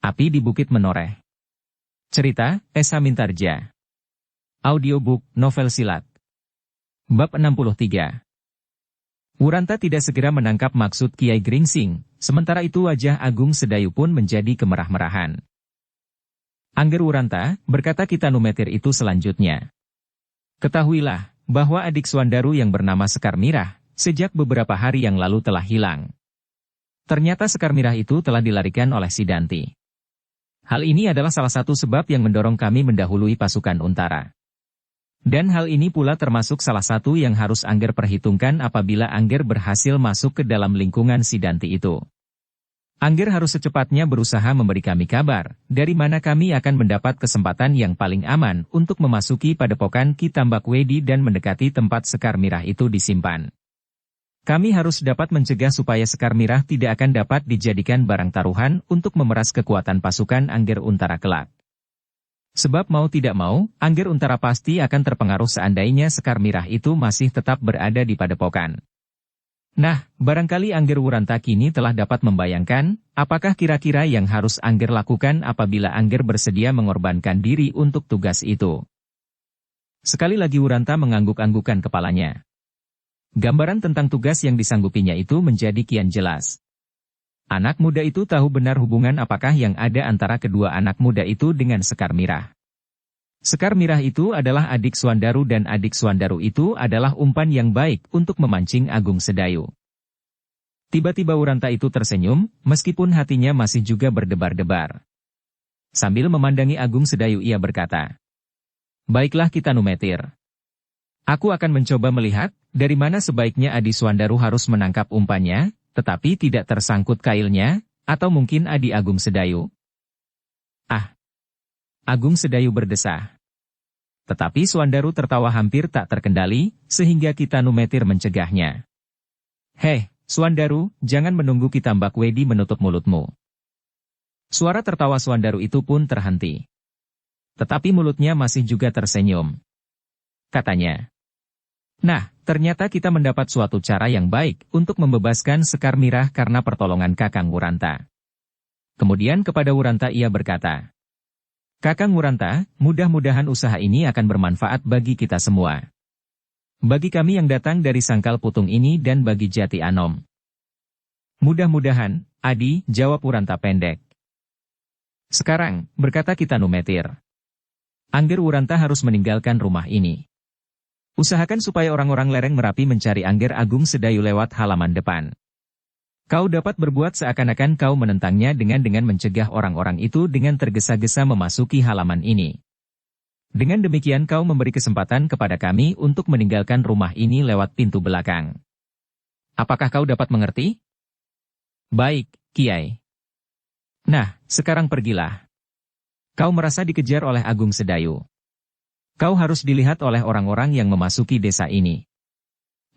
Api di Bukit Menoreh. Cerita, Esa Mintarja. Audiobook, novel silat. Bab 63. Wuranta tidak segera menangkap maksud Kiai Gringsing, sementara itu wajah Agung Sedayu pun menjadi kemerah-merahan. Angger Wuranta, berkata Kitanumetir itu selanjutnya. Ketahuilah, bahwa adik Swandaru yang bernama Sekar Mirah, sejak beberapa hari yang lalu telah hilang. Ternyata Sekar Mirah itu telah dilarikan oleh Sidanti. Hal ini adalah salah satu sebab yang mendorong kami mendahului pasukan Untara. Dan hal ini pula termasuk salah satu yang harus Angger perhitungkan apabila Angger berhasil masuk ke dalam lingkungan Sidanti itu. Angger harus secepatnya berusaha memberi kami kabar, dari mana kami akan mendapat kesempatan yang paling aman untuk memasuki padepokan Ki Tambakwedi dan mendekati tempat Sekar Mirah itu disimpan. Kami harus dapat mencegah supaya Sekar Mirah tidak akan dapat dijadikan barang taruhan untuk memeras kekuatan pasukan Angger Untara kelak. Sebab mau tidak mau, Angger Untara pasti akan terpengaruh seandainya Sekar Mirah itu masih tetap berada di padepokan. Nah, barangkali Angger Wuranta kini telah dapat membayangkan, apakah kira-kira yang harus Angger lakukan apabila Angger bersedia mengorbankan diri untuk tugas itu. Sekali lagi Wuranta mengangguk-anggukan kepalanya. Gambaran tentang tugas yang disanggupinya itu menjadi kian jelas. Anak muda itu tahu benar hubungan apakah yang ada antara kedua anak muda itu dengan Sekar Mirah. Sekar Mirah itu adalah adik Swandaru dan adik Swandaru itu adalah umpan yang baik untuk memancing Agung Sedayu. Tiba-tiba Wuranta itu tersenyum, meskipun hatinya masih juga berdebar-debar. Sambil memandangi Agung Sedayu ia berkata, "Baiklah Kitanumetir. Aku akan mencoba melihat, dari mana sebaiknya Adi Swandaru harus menangkap umpannya, tetapi tidak tersangkut kailnya, atau mungkin Adi Agung Sedayu." "Ah!" Agung Sedayu berdesah. Tetapi Swandaru tertawa hampir tak terkendali, sehingga Kitanumetir mencegahnya. "Heh, Swandaru, jangan menunggu Ki Tambakwedi menutup mulutmu." Suara tertawa Swandaru itu pun terhenti. Tetapi mulutnya masih juga tersenyum. Katanya, "Nah, ternyata kita mendapat suatu cara yang baik untuk membebaskan Sekar Mirah karena pertolongan Kakang Wuranta." Kemudian kepada Wuranta ia berkata, "Kakang Wuranta, mudah-mudahan usaha ini akan bermanfaat bagi kita semua. Bagi kami yang datang dari Sangkal Putung ini dan bagi Jati Anom." "Mudah-mudahan, Adi," jawab Wuranta pendek. "Sekarang," berkata Kitanumetir, "Angger Wuranta harus meninggalkan rumah ini. Usahakan supaya orang-orang lereng Merapi mencari Angger Agung Sedayu lewat halaman depan. Kau dapat berbuat seakan-akan kau menentangnya dengan mencegah orang-orang itu dengan tergesa-gesa memasuki halaman ini. Dengan demikian kau memberi kesempatan kepada kami untuk meninggalkan rumah ini lewat pintu belakang. Apakah kau dapat mengerti?" "Baik, Kiai." "Nah, sekarang pergilah. Kau merasa dikejar oleh Agung Sedayu. Kau harus dilihat oleh orang-orang yang memasuki desa ini.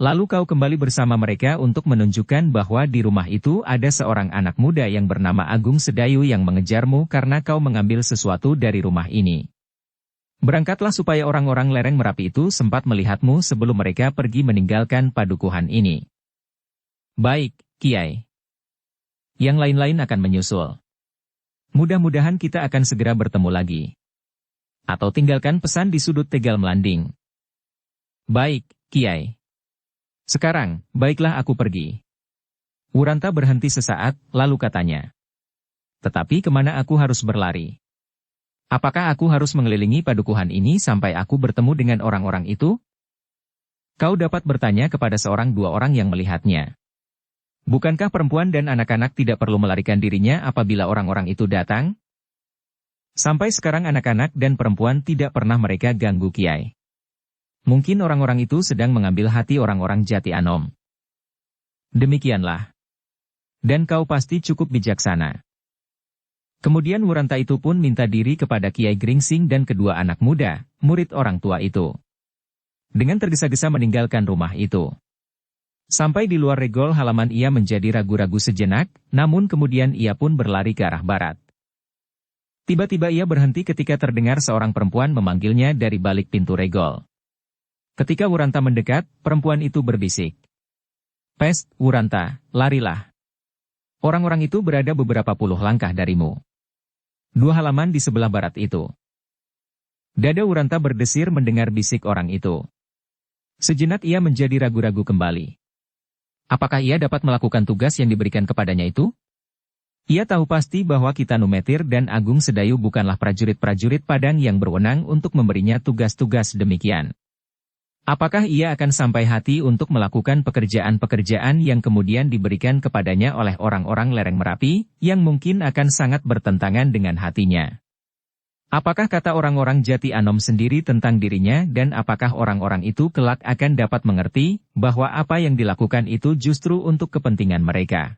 Lalu kau kembali bersama mereka untuk menunjukkan bahwa di rumah itu ada seorang anak muda yang bernama Agung Sedayu yang mengejarmu karena kau mengambil sesuatu dari rumah ini. Berangkatlah supaya orang-orang lereng Merapi itu sempat melihatmu sebelum mereka pergi meninggalkan padukuhan ini." "Baik, Kiai. Yang lain-lain akan menyusul. Mudah-mudahan kita akan segera bertemu lagi. Atau tinggalkan pesan di sudut Tegal Melanding." "Baik, Kiai. Sekarang, baiklah aku pergi." Wuranta berhenti sesaat, lalu katanya, "Tetapi kemana aku harus berlari? Apakah aku harus mengelilingi padukuhan ini sampai aku bertemu dengan orang-orang itu?" "Kau dapat bertanya kepada seorang dua orang yang melihatnya. Bukankah perempuan dan anak-anak tidak perlu melarikan dirinya apabila orang-orang itu datang? Sampai sekarang anak-anak dan perempuan tidak pernah mereka ganggu Kiai. Mungkin orang-orang itu sedang mengambil hati orang-orang Jati Anom. Demikianlah. Dan kau pasti cukup bijaksana." Kemudian Wuranta itu pun minta diri kepada Kiai Gringsing dan kedua anak muda, murid orang tua itu. Dengan tergesa-gesa meninggalkan rumah itu. Sampai di luar regol halaman ia menjadi ragu-ragu sejenak, namun kemudian ia pun berlari ke arah barat. Tiba-tiba ia berhenti ketika terdengar seorang perempuan memanggilnya dari balik pintu regol. Ketika Wuranta mendekat, perempuan itu berbisik, "Pest, Wuranta, larilah. Orang-orang itu berada beberapa puluh langkah darimu." 2 halaman di sebelah barat itu. Dada Wuranta berdesir mendengar bisik orang itu. Sejenak ia menjadi ragu-ragu kembali. Apakah ia dapat melakukan tugas yang diberikan kepadanya itu? Ia tahu pasti bahwa Kitanumetir dan Agung Sedayu bukanlah prajurit-prajurit Padang yang berwenang untuk memberinya tugas-tugas demikian. Apakah ia akan sampai hati untuk melakukan pekerjaan-pekerjaan yang kemudian diberikan kepadanya oleh orang-orang lereng Merapi, yang mungkin akan sangat bertentangan dengan hatinya? Apakah kata orang-orang Jati Anom sendiri tentang dirinya dan apakah orang-orang itu kelak akan dapat mengerti bahwa apa yang dilakukan itu justru untuk kepentingan mereka?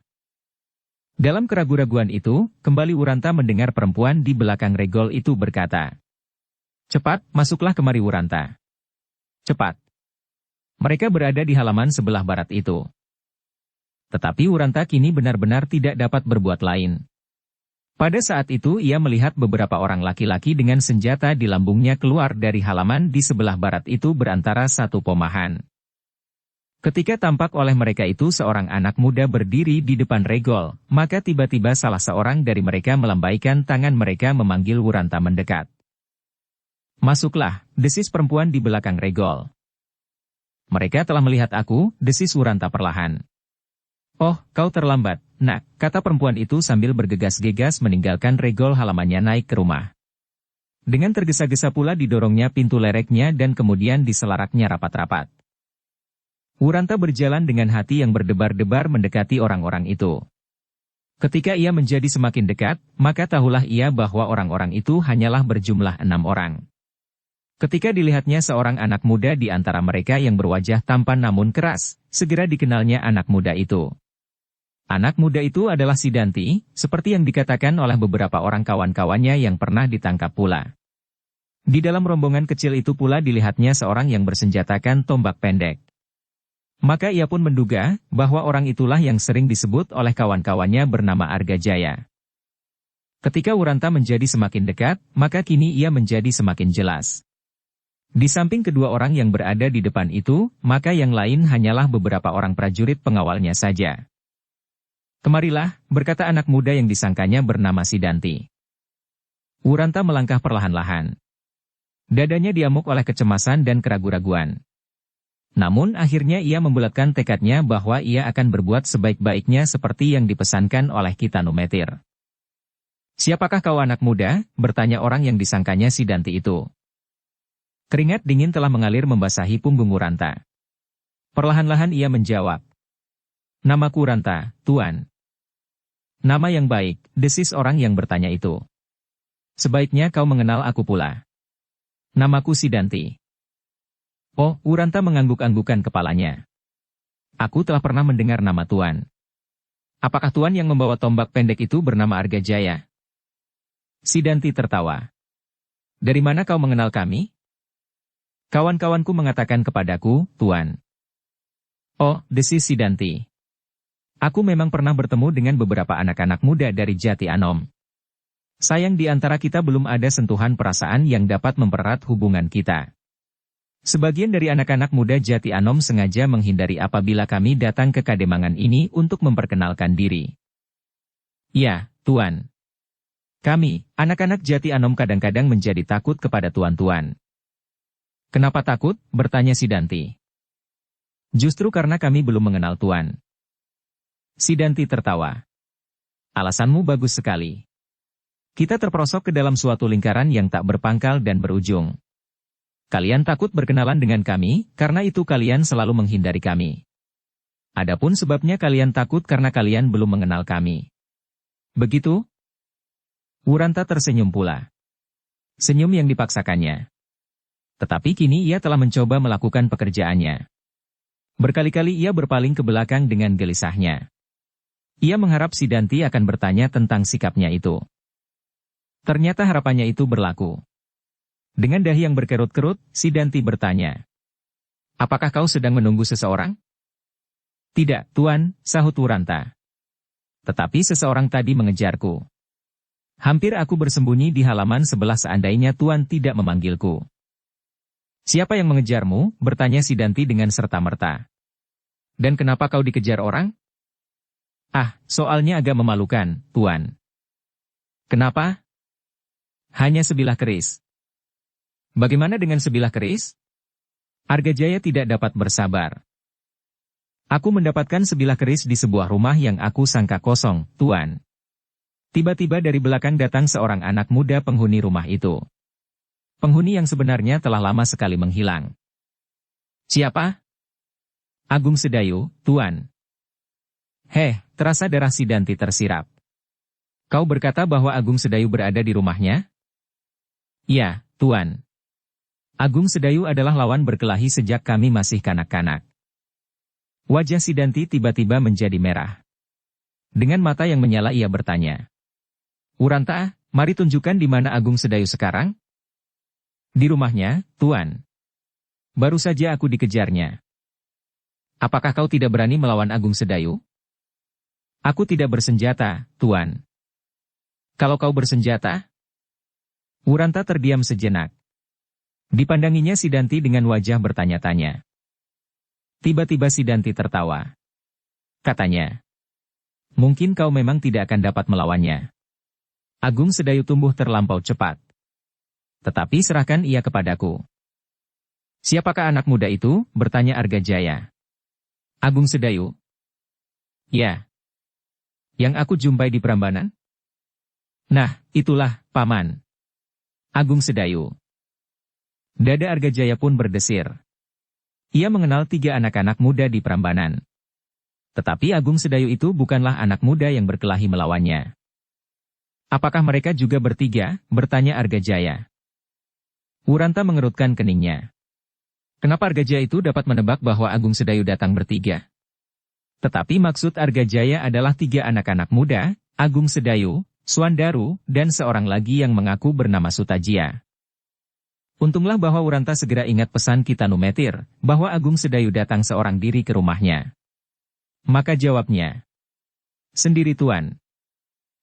Dalam keraguan-raguan itu, kembali Wuranta mendengar perempuan di belakang regol itu berkata, "Cepat, masuklah kemari Wuranta. Cepat." Mereka berada di halaman sebelah barat itu. Tetapi Wuranta kini benar-benar tidak dapat berbuat lain. Pada saat itu ia melihat beberapa orang laki-laki dengan senjata di lambungnya keluar dari halaman di sebelah barat itu berantara satu pomahan. Ketika tampak oleh mereka itu seorang anak muda berdiri di depan regol, maka tiba-tiba salah seorang dari mereka melambaikan tangan mereka memanggil Wuranta mendekat. "Masuklah," desis perempuan di belakang regol. "Mereka telah melihat aku," desis Wuranta perlahan. "Oh, kau terlambat, nak," kata perempuan itu sambil bergegas-gegas meninggalkan regol halamannya naik ke rumah. Dengan tergesa-gesa pula didorongnya pintu lereknya dan kemudian diselaraknya rapat-rapat. Wuranta berjalan dengan hati yang berdebar-debar mendekati orang-orang itu. Ketika ia menjadi semakin dekat, maka tahulah ia bahwa orang-orang itu hanyalah berjumlah 6 orang. Ketika dilihatnya seorang anak muda di antara mereka yang berwajah tampan namun keras, segera dikenalnya anak muda itu. Anak muda itu adalah Sidanti, seperti yang dikatakan oleh beberapa orang kawan-kawannya yang pernah ditangkap pula. Di dalam rombongan kecil itu pula dilihatnya seorang yang bersenjatakan tombak pendek. Maka ia pun menduga bahwa orang itulah yang sering disebut oleh kawan-kawannya bernama Argajaya. Ketika Wuranta menjadi semakin dekat, maka kini ia menjadi semakin jelas. Di samping kedua orang yang berada di depan itu, maka yang lain hanyalah beberapa orang prajurit pengawalnya saja. "Kemarilah," berkata anak muda yang disangkanya bernama Sidanti. Wuranta melangkah perlahan-lahan. Dadanya diamuk oleh kecemasan dan keraguan-raguan. Namun akhirnya ia membulatkan tekadnya bahwa ia akan berbuat sebaik-baiknya seperti yang dipesankan oleh Kitanumetir. "Siapakah kau anak muda?" bertanya orang yang disangkanya Sidanti itu. Keringat dingin telah mengalir membasahi punggung Wuranta. Perlahan-lahan ia menjawab, "Namaku Wuranta, Tuan." "Nama yang baik," desis orang yang bertanya itu. "Sebaiknya kau mengenal aku pula. Namaku Sidanti." "Oh," Wuranta mengangguk-anggukan kepalanya. "Aku telah pernah mendengar nama Tuan. Apakah Tuan yang membawa tombak pendek itu bernama Argajaya?" Sidanti tertawa. "Dari mana kau mengenal kami?" "Kawan-kawanku mengatakan kepadaku, Tuan." "Oh," desis Sidanti. "Aku memang pernah bertemu dengan beberapa anak-anak muda dari Jati Anom. Sayang di antara kita belum ada sentuhan perasaan yang dapat mempererat hubungan kita. Sebagian dari anak-anak muda Jati Anom sengaja menghindari apabila kami datang ke Kademangan ini untuk memperkenalkan diri." "Ya, Tuan. Kami, anak-anak Jati Anom kadang-kadang menjadi takut kepada tuan-tuan." "Kenapa takut?" bertanya Sidanti. "Justru karena kami belum mengenal Tuan." Sidanti tertawa. "Alasanmu bagus sekali. Kita terperosok ke dalam suatu lingkaran yang tak berpangkal dan berujung. Kalian takut berkenalan dengan kami, karena itu kalian selalu menghindari kami. Adapun sebabnya kalian takut karena kalian belum mengenal kami. Begitu?" Wuranta tersenyum pula. Senyum yang dipaksakannya. Tetapi kini ia telah mencoba melakukan pekerjaannya. Berkali-kali ia berpaling ke belakang dengan gelisahnya. Ia mengharap Sidanti akan bertanya tentang sikapnya itu. Ternyata harapannya itu berlaku. Dengan dahi yang berkerut-kerut, Sidanti bertanya, "Apakah kau sedang menunggu seseorang?" "Tidak, Tuan," sahut Wuranta. "Tetapi seseorang tadi mengejarku. Hampir aku bersembunyi di halaman sebelah seandainya Tuan tidak memanggilku." "Siapa yang mengejarmu?" bertanya Sidanti dengan serta-merta. "Dan kenapa kau dikejar orang?" "Ah, soalnya agak memalukan, Tuan." "Kenapa?" Hanya sebilah keris. Bagaimana dengan sebilah keris? Argajaya tidak dapat bersabar. Aku mendapatkan sebilah keris di sebuah rumah yang aku sangka kosong, Tuan. Tiba-tiba dari belakang datang seorang anak muda penghuni rumah itu. Penghuni yang sebenarnya telah lama sekali menghilang. Siapa? Agung Sedayu, Tuan. Terasa darah Sidanti tersirap. Kau berkata bahwa Agung Sedayu berada di rumahnya? Ya, Tuan. Agung Sedayu adalah lawan berkelahi sejak kami masih kanak-kanak. Wajah Sidanti tiba-tiba menjadi merah. Dengan mata yang menyala ia bertanya. Wuranta, mari tunjukkan di mana Agung Sedayu sekarang? Di rumahnya, Tuan. Baru saja aku dikejarnya. Apakah kau tidak berani melawan Agung Sedayu? Aku tidak bersenjata, Tuan. Kalau kau bersenjata? Wuranta terdiam sejenak. Dipandanginya Sidanti dengan wajah bertanya-tanya. Tiba-tiba Sidanti tertawa. Katanya, mungkin kau memang tidak akan dapat melawannya. Agung Sedayu tumbuh terlampau cepat. Tetapi serahkan ia kepadaku. Siapakah anak muda itu? Bertanya Argajaya. Agung Sedayu. Ya. Yang aku jumpai di Prambanan? Nah, itulah, Paman. Agung Sedayu. Dada Argajaya pun berdesir. Ia mengenal 3 anak-anak muda di Prambanan. Tetapi Agung Sedayu itu bukanlah anak muda yang berkelahi melawannya. Apakah mereka juga bertiga? Bertanya Argajaya. Wuranta mengerutkan keningnya. Kenapa Argajaya itu dapat menebak bahwa Agung Sedayu datang bertiga? Tetapi maksud Argajaya adalah 3 anak-anak muda, Agung Sedayu, Swandaru, dan seorang lagi yang mengaku bernama Sutajia. Untunglah bahwa Wuranta segera ingat pesan Kitanumetir, bahwa Agung Sedayu datang seorang diri ke rumahnya. Maka jawabnya, sendiri Tuan.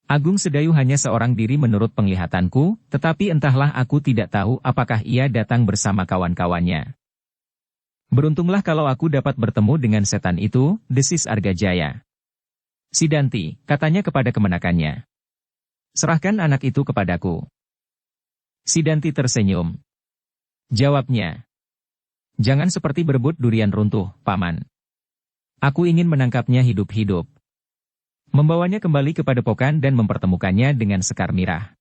Agung Sedayu hanya seorang diri menurut penglihatanku, tetapi entahlah aku tidak tahu apakah ia datang bersama kawan-kawannya. Beruntunglah kalau aku dapat bertemu dengan setan itu, desis Argajaya. Sidanti, katanya kepada kemenakannya. Serahkan anak itu kepadaku. Sidanti tersenyum. Jawabnya. Jangan seperti berebut durian runtuh, Paman. Aku ingin menangkapnya hidup-hidup. Membawanya kembali ke padepokan dan mempertemukannya dengan Sekar Mirah.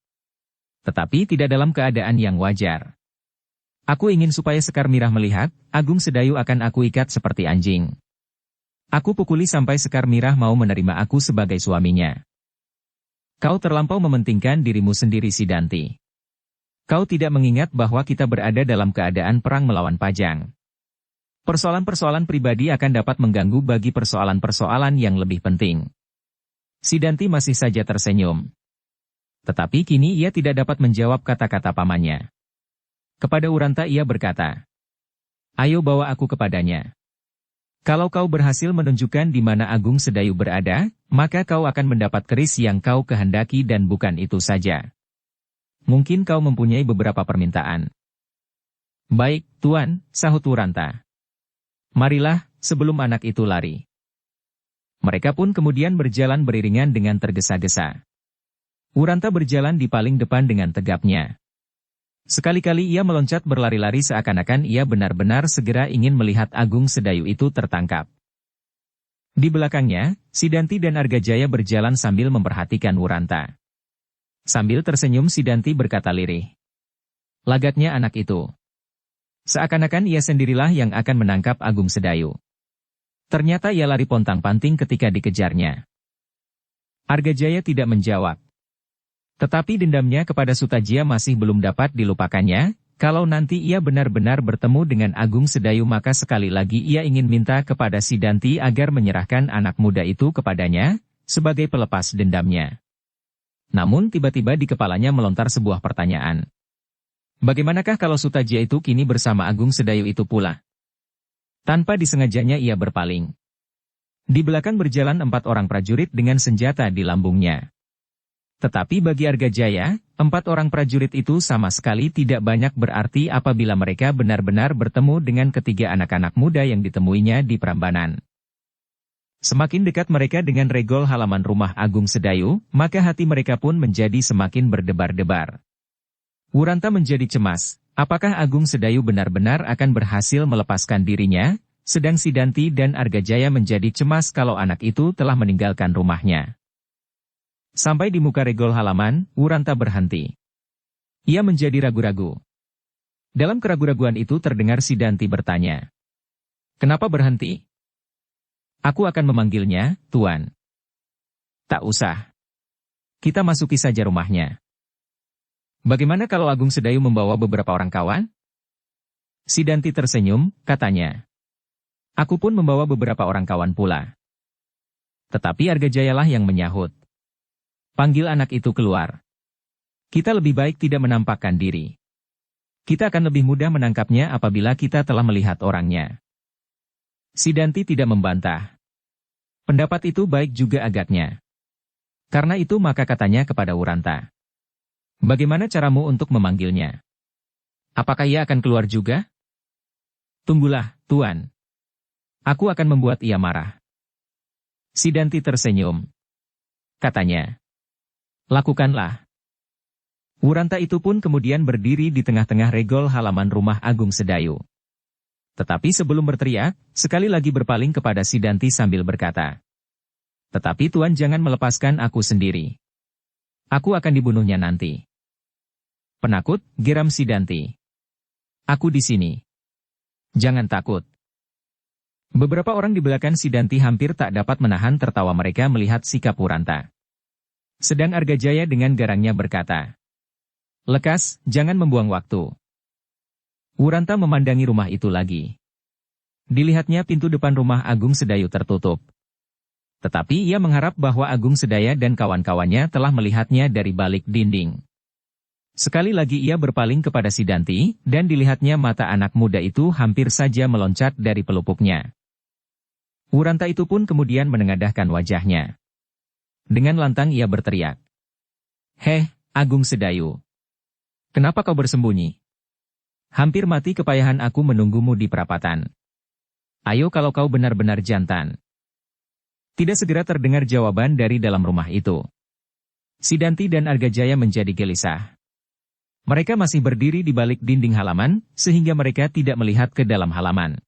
Tetapi tidak dalam keadaan yang wajar. Aku ingin supaya Sekar Mirah melihat, Agung Sedayu akan aku ikat seperti anjing. Aku pukuli sampai Sekar Mirah mau menerima aku sebagai suaminya. Kau terlampau mementingkan dirimu sendiri, Sidanti. Kau tidak mengingat bahwa kita berada dalam keadaan perang melawan Pajang. Persoalan-persoalan pribadi akan dapat mengganggu bagi persoalan-persoalan yang lebih penting. Sidanti masih saja tersenyum. Tetapi kini ia tidak dapat menjawab kata-kata pamannya. Kepada Wuranta ia berkata, ayo bawa aku kepadanya. Kalau kau berhasil menunjukkan di mana Agung Sedayu berada, maka kau akan mendapat keris yang kau kehendaki dan bukan itu saja. Mungkin kau mempunyai beberapa permintaan. Baik, Tuan, sahut Wuranta. Marilah, sebelum anak itu lari. Mereka pun kemudian berjalan beriringan dengan tergesa-gesa. Wuranta berjalan di paling depan dengan tegapnya. Sekali-kali ia meloncat berlari-lari seakan-akan ia benar-benar segera ingin melihat Agung Sedayu itu tertangkap. Di belakangnya, Sidanti dan Argajaya berjalan sambil memperhatikan Wuranta. Sambil tersenyum Sidanti berkata lirih. Lagatnya anak itu. Seakan-akan ia sendirilah yang akan menangkap Agung Sedayu. Ternyata ia lari pontang-panting ketika dikejarnya. Argajaya tidak menjawab. Tetapi dendamnya kepada Sutajia masih belum dapat dilupakannya, kalau nanti ia benar-benar bertemu dengan Agung Sedayu maka sekali lagi ia ingin minta kepada Sidanti agar menyerahkan anak muda itu kepadanya, sebagai pelepas dendamnya. Namun tiba-tiba di kepalanya melontar sebuah pertanyaan. Bagaimanakah kalau Sutajia itu kini bersama Agung Sedayu itu pula? Tanpa disengajanya ia berpaling. Di belakang berjalan 4 orang prajurit dengan senjata di lambungnya. Tetapi bagi Argajaya, 4 orang prajurit itu sama sekali tidak banyak berarti apabila mereka benar-benar bertemu dengan ketiga anak-anak muda yang ditemuinya di Prambanan. Semakin dekat mereka dengan regol halaman rumah Agung Sedayu, maka hati mereka pun menjadi semakin berdebar-debar. Wuranta menjadi cemas, apakah Agung Sedayu benar-benar akan berhasil melepaskan dirinya, sedang Sidanti dan Argajaya menjadi cemas kalau anak itu telah meninggalkan rumahnya. Sampai di muka regol halaman, Wuranta berhenti. Ia menjadi ragu-ragu. Dalam keraguan-raguan itu terdengar Sidanti bertanya. Kenapa berhenti? Aku akan memanggilnya, Tuan. Tak usah. Kita masuki saja rumahnya. Bagaimana kalau Agung Sedayu membawa beberapa orang kawan? Sidanti tersenyum, katanya. Aku pun membawa beberapa orang kawan pula. Tetapi Argajayalah yang menyahut. Panggil anak itu keluar. Kita lebih baik tidak menampakkan diri. Kita akan lebih mudah menangkapnya apabila kita telah melihat orangnya. Sidanti tidak membantah. Pendapat itu baik juga agaknya. Karena itu maka katanya kepada Wuranta. Bagaimana caramu untuk memanggilnya? Apakah ia akan keluar juga? Tunggulah, Tuan. Aku akan membuat ia marah. Sidanti tersenyum. Katanya. Lakukanlah. Wuranta itu pun kemudian berdiri di tengah-tengah regol halaman rumah Agung Sedayu. Tetapi sebelum berteriak, sekali lagi berpaling kepada Sidanti sambil berkata. Tetapi Tuan jangan melepaskan aku sendiri. Aku akan dibunuhnya nanti. Penakut, geram Sidanti. Aku di sini. Jangan takut. Beberapa orang di belakang Sidanti hampir tak dapat menahan tertawa mereka melihat sikap Wuranta. Sedang Argajaya dengan garangnya berkata. Lekas, jangan membuang waktu. Wuranta memandangi rumah itu lagi. Dilihatnya pintu depan rumah Agung Sedayu tertutup. Tetapi ia mengharap bahwa Agung Sedaya dan kawan-kawannya telah melihatnya dari balik dinding. Sekali lagi ia berpaling kepada Sidanti, dan dilihatnya mata anak muda itu hampir saja meloncat dari pelupuknya. Wuranta itu pun kemudian menengadahkan wajahnya. Dengan lantang ia berteriak. Heh, Agung Sedayu. Kenapa kau bersembunyi? Hampir mati kepayahan aku menunggumu di perapatan. Ayo kalau kau benar-benar jantan. Tidak segera terdengar jawaban dari dalam rumah itu. Sidanti dan Argajaya menjadi gelisah. Mereka masih berdiri di balik dinding halaman, sehingga mereka tidak melihat ke dalam halaman.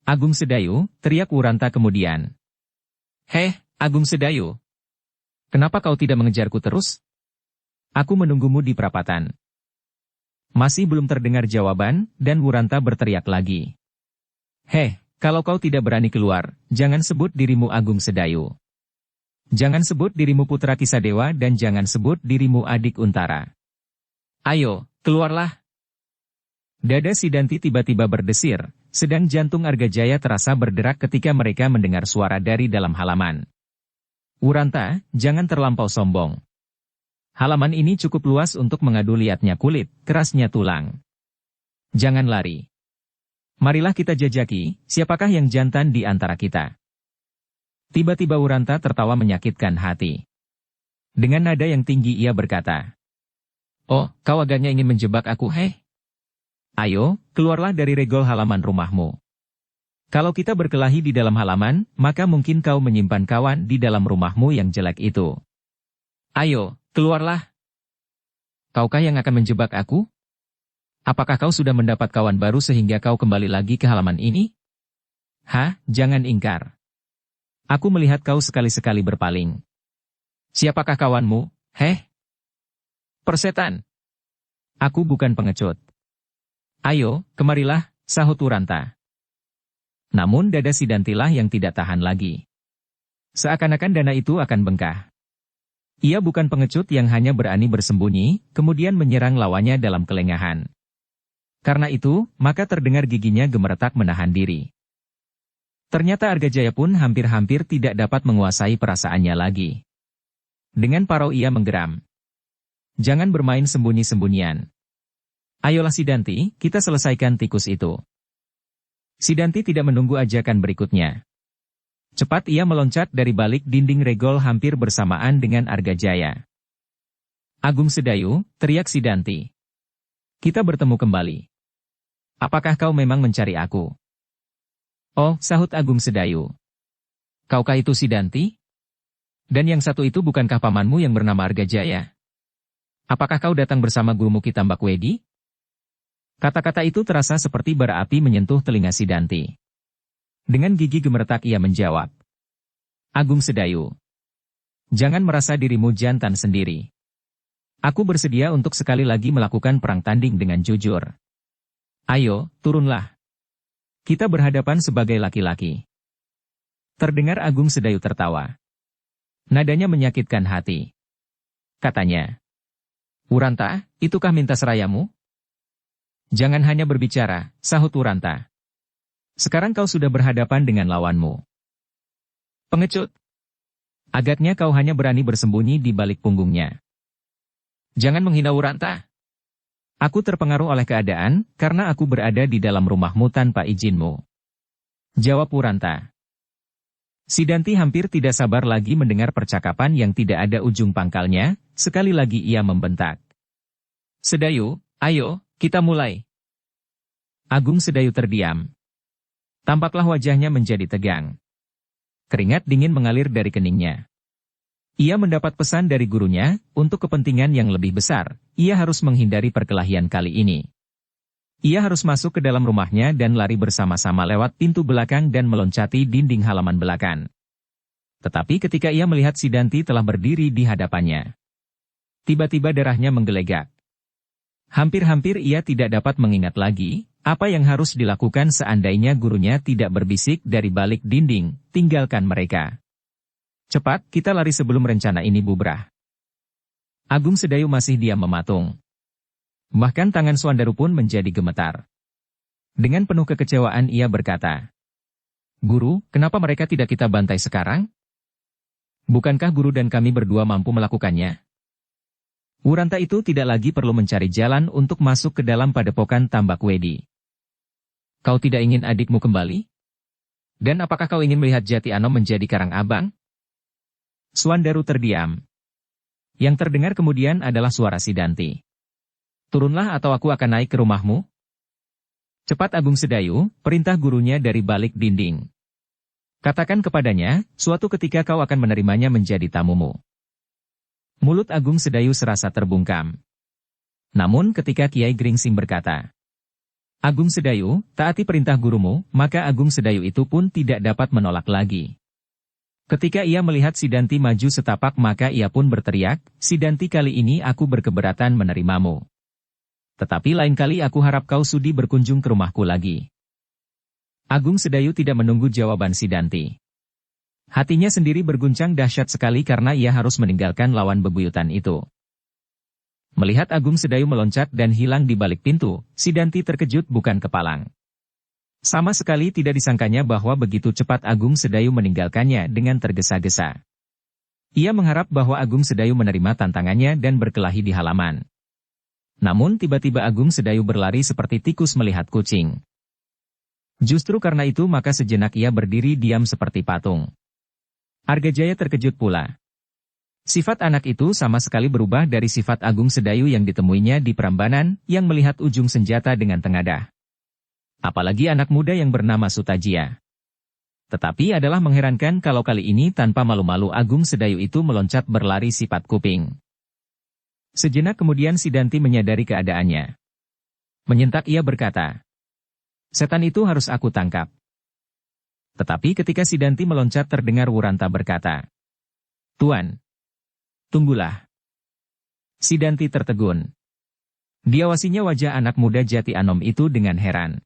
Agung Sedayu, teriak Wuranta kemudian. Heh, Agung Sedayu. Kenapa kau tidak mengejarku terus? Aku menunggumu di perapatan. Masih belum terdengar jawaban, dan Wuranta berteriak lagi. Heh. Kalau kau tidak berani keluar, jangan sebut dirimu Agung Sedayu. Jangan sebut dirimu Putra Kisadewa dan jangan sebut dirimu Adik Untara. Ayo, keluarlah. Dada Sidanti tiba-tiba berdesir, sedang jantung Argajaya terasa berderak ketika mereka mendengar suara dari dalam halaman. Wuranta, jangan terlampau sombong. Halaman ini cukup luas untuk mengadu liatnya kulit, kerasnya tulang. Jangan lari. Marilah kita jajaki, siapakah yang jantan di antara kita. Tiba-tiba Wuranta tertawa menyakitkan hati. Dengan nada yang tinggi ia berkata. Oh, kau agaknya ingin menjebak aku, heh? Ayo, keluarlah dari regol halaman rumahmu. Kalau kita berkelahi di dalam halaman, maka mungkin kau menyimpan kawan di dalam rumahmu yang jelek itu. Ayo, keluarlah. Kaukah yang akan menjebak aku? Apakah kau sudah mendapat kawan baru sehingga kau kembali lagi ke halaman ini? Hah, jangan ingkar. Aku melihat kau sekali-sekali berpaling. Siapakah kawanmu, heh? Persetan. Aku bukan pengecut. Ayo, kemarilah, sahut Wuranta. Namun dada Sidantilah yang tidak tahan lagi. Seakan-akan dana itu akan bengkak. Ia bukan pengecut yang hanya berani bersembunyi, kemudian menyerang lawannya dalam kelengahan. Karena itu, maka terdengar giginya gemeretak menahan diri. Ternyata Argajaya pun hampir-hampir tidak dapat menguasai perasaannya lagi. Dengan parau ia menggeram. Jangan bermain sembunyi-sembunyian. Ayolah Sidanti, kita selesaikan tikus itu. Sidanti tidak menunggu ajakan berikutnya. Cepat ia meloncat dari balik dinding regol hampir bersamaan dengan Argajaya. Agung Sedayu, teriak Sidanti. Kita bertemu kembali. Apakah kau memang mencari aku? Oh, sahut Agung Sedayu. Kaukah itu Sidanti? Dan yang satu itu bukankah pamanmu yang bernama Argajaya? Apakah kau datang bersama gurumu Ki Tambakwedi? Kata-kata itu terasa seperti bara api menyentuh telinga Sidanti. Dengan gigi gemeretak ia menjawab. Agung Sedayu. Jangan merasa dirimu jantan sendiri. Aku bersedia untuk sekali lagi melakukan perang tanding dengan jujur. Ayo, turunlah. Kita berhadapan sebagai laki-laki. Terdengar Agung Sedayu tertawa. Nadanya menyakitkan hati. Katanya. Wuranta, itukah minta serayamu? Jangan hanya berbicara, sahut Wuranta. Sekarang kau sudah berhadapan dengan lawanmu. Pengecut. Agaknya kau hanya berani bersembunyi di balik punggungnya. Jangan menghina Wuranta. Aku terpengaruh oleh keadaan, karena aku berada di dalam rumahmu tanpa izinmu. Jawab Wuranta. Sidanti hampir tidak sabar lagi mendengar percakapan yang tidak ada ujung pangkalnya, sekali lagi ia membentak. Sedayu, ayo, kita mulai. Agung Sedayu terdiam. Tampaklah wajahnya menjadi tegang. Keringat dingin mengalir dari keningnya. Ia mendapat pesan dari gurunya, untuk kepentingan yang lebih besar, ia harus menghindari perkelahian kali ini. Ia harus masuk ke dalam rumahnya dan lari bersama-sama lewat pintu belakang dan meloncati dinding halaman belakang. Tetapi ketika ia melihat Sidanti telah berdiri di hadapannya, tiba-tiba darahnya menggelegak. Hampir-hampir ia tidak dapat mengingat lagi, apa yang harus dilakukan seandainya gurunya tidak berbisik dari balik dinding, tinggalkan mereka. Cepat, kita lari sebelum rencana ini bubrah. Agung Sedayu masih diam mematung. Bahkan tangan Suandaru pun menjadi gemetar. Dengan penuh kekecewaan ia berkata, Guru, kenapa mereka tidak kita bantai sekarang? Bukankah guru dan kami berdua mampu melakukannya? Wuranta itu tidak lagi perlu mencari jalan untuk masuk ke dalam padepokan Tambakwedi. Kau tidak ingin adikmu kembali? Dan apakah kau ingin melihat Jati Anom menjadi karang abang? Suandaru terdiam. Yang terdengar kemudian adalah suara Sidanti. Turunlah atau aku akan naik ke rumahmu. Cepat Agung Sedayu, perintah gurunya dari balik dinding. Katakan kepadanya, suatu ketika kau akan menerimanya menjadi tamumu. Mulut Agung Sedayu serasa terbungkam. Namun ketika Kiai Gringsing berkata, Agung Sedayu, taati perintah gurumu, maka Agung Sedayu itu pun tidak dapat menolak lagi. Ketika ia melihat Sidanti maju setapak maka ia pun berteriak, Sidanti kali ini aku berkeberatan menerimamu. Tetapi lain kali aku harap kau sudi berkunjung ke rumahku lagi. Agung Sedayu tidak menunggu jawaban Sidanti. Hatinya sendiri berguncang dahsyat sekali karena ia harus meninggalkan lawan bebuyutan itu. Melihat Agung Sedayu meloncat dan hilang di balik pintu, Sidanti terkejut bukan kepalang. Sama sekali tidak disangkanya bahwa begitu cepat Agung Sedayu meninggalkannya dengan tergesa-gesa. Ia mengharap bahwa Agung Sedayu menerima tantangannya dan berkelahi di halaman. Namun tiba-tiba Agung Sedayu berlari seperti tikus melihat kucing. Justru karena itu maka sejenak ia berdiri diam seperti patung. Argajaya terkejut pula. Sifat anak itu sama sekali berubah dari sifat Agung Sedayu yang ditemuinya di Prambanan, yang melihat ujung senjata dengan tengadah. Apalagi anak muda yang bernama Sutajia. Tetapi adalah mengherankan kalau kali ini tanpa malu-malu Agung Sedayu itu meloncat berlari sifat kuping. Sejenak kemudian Sidanti menyadari keadaannya. Menyentak ia berkata, setan itu harus aku tangkap. Tetapi ketika Sidanti meloncat terdengar Wuranta berkata, Tuan, tunggulah. Sidanti tertegun. Diawasinya wajah anak muda Jati Anom itu dengan heran.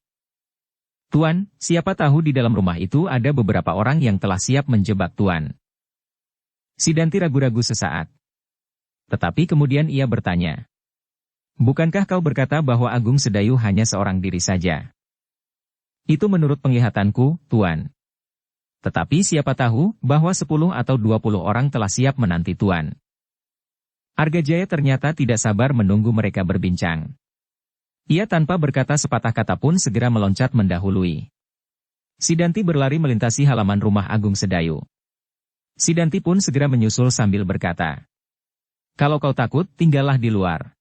Tuan, siapa tahu di dalam rumah itu ada beberapa orang yang telah siap menjebak Tuan. Sidanti ragu-ragu sesaat. Tetapi kemudian ia bertanya, bukankah kau berkata bahwa Agung Sedayu hanya seorang diri saja? Itu menurut penglihatanku, Tuan. Tetapi siapa tahu bahwa 10 atau 20 orang telah siap menanti Tuan. Argajaya ternyata tidak sabar menunggu mereka berbincang. Ia tanpa berkata sepatah kata pun segera meloncat mendahului. Sidanti berlari melintasi halaman rumah Agung Sedayu. Sidanti pun segera menyusul sambil berkata, kalau kau takut, tinggallah di luar.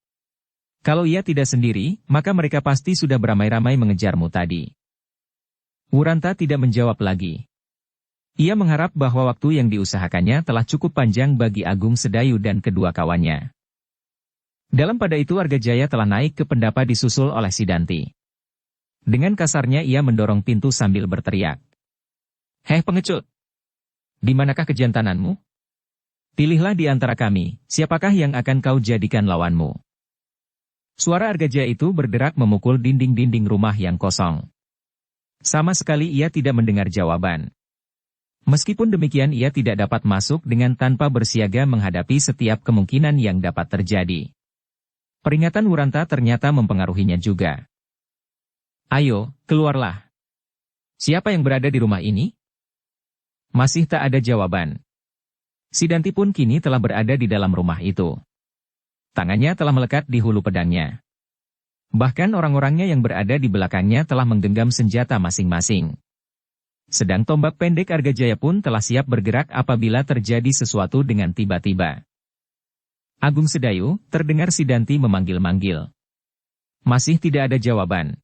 Kalau ia tidak sendiri, maka mereka pasti sudah beramai-ramai mengejarmu tadi. Wuranta tidak menjawab lagi. Ia mengharap bahwa waktu yang diusahakannya telah cukup panjang bagi Agung Sedayu dan kedua kawannya. Dalam pada itu Argajaya telah naik ke pendapa disusul oleh Sidanti. Dengan kasarnya ia mendorong pintu sambil berteriak. "Hei pengecut! Di manakah kejantananmu? Pilihlah di antara kami, siapakah yang akan kau jadikan lawanmu?" Suara Argajaya itu berderak memukul dinding-dinding rumah yang kosong. Sama sekali ia tidak mendengar jawaban. Meskipun demikian ia tidak dapat masuk dengan tanpa bersiaga menghadapi setiap kemungkinan yang dapat terjadi. Peringatan Wuranta ternyata mempengaruhinya juga. "Ayo, keluarlah. Siapa yang berada di rumah ini?" Masih tak ada jawaban. Sidanti pun kini telah berada di dalam rumah itu. Tangannya telah melekat di hulu pedangnya. Bahkan orang-orangnya yang berada di belakangnya telah menggenggam senjata masing-masing. Sedang tombak pendek Argajaya pun telah siap bergerak apabila terjadi sesuatu dengan tiba-tiba. "Agung Sedayu," terdengar Sidanti memanggil-manggil. Masih tidak ada jawaban.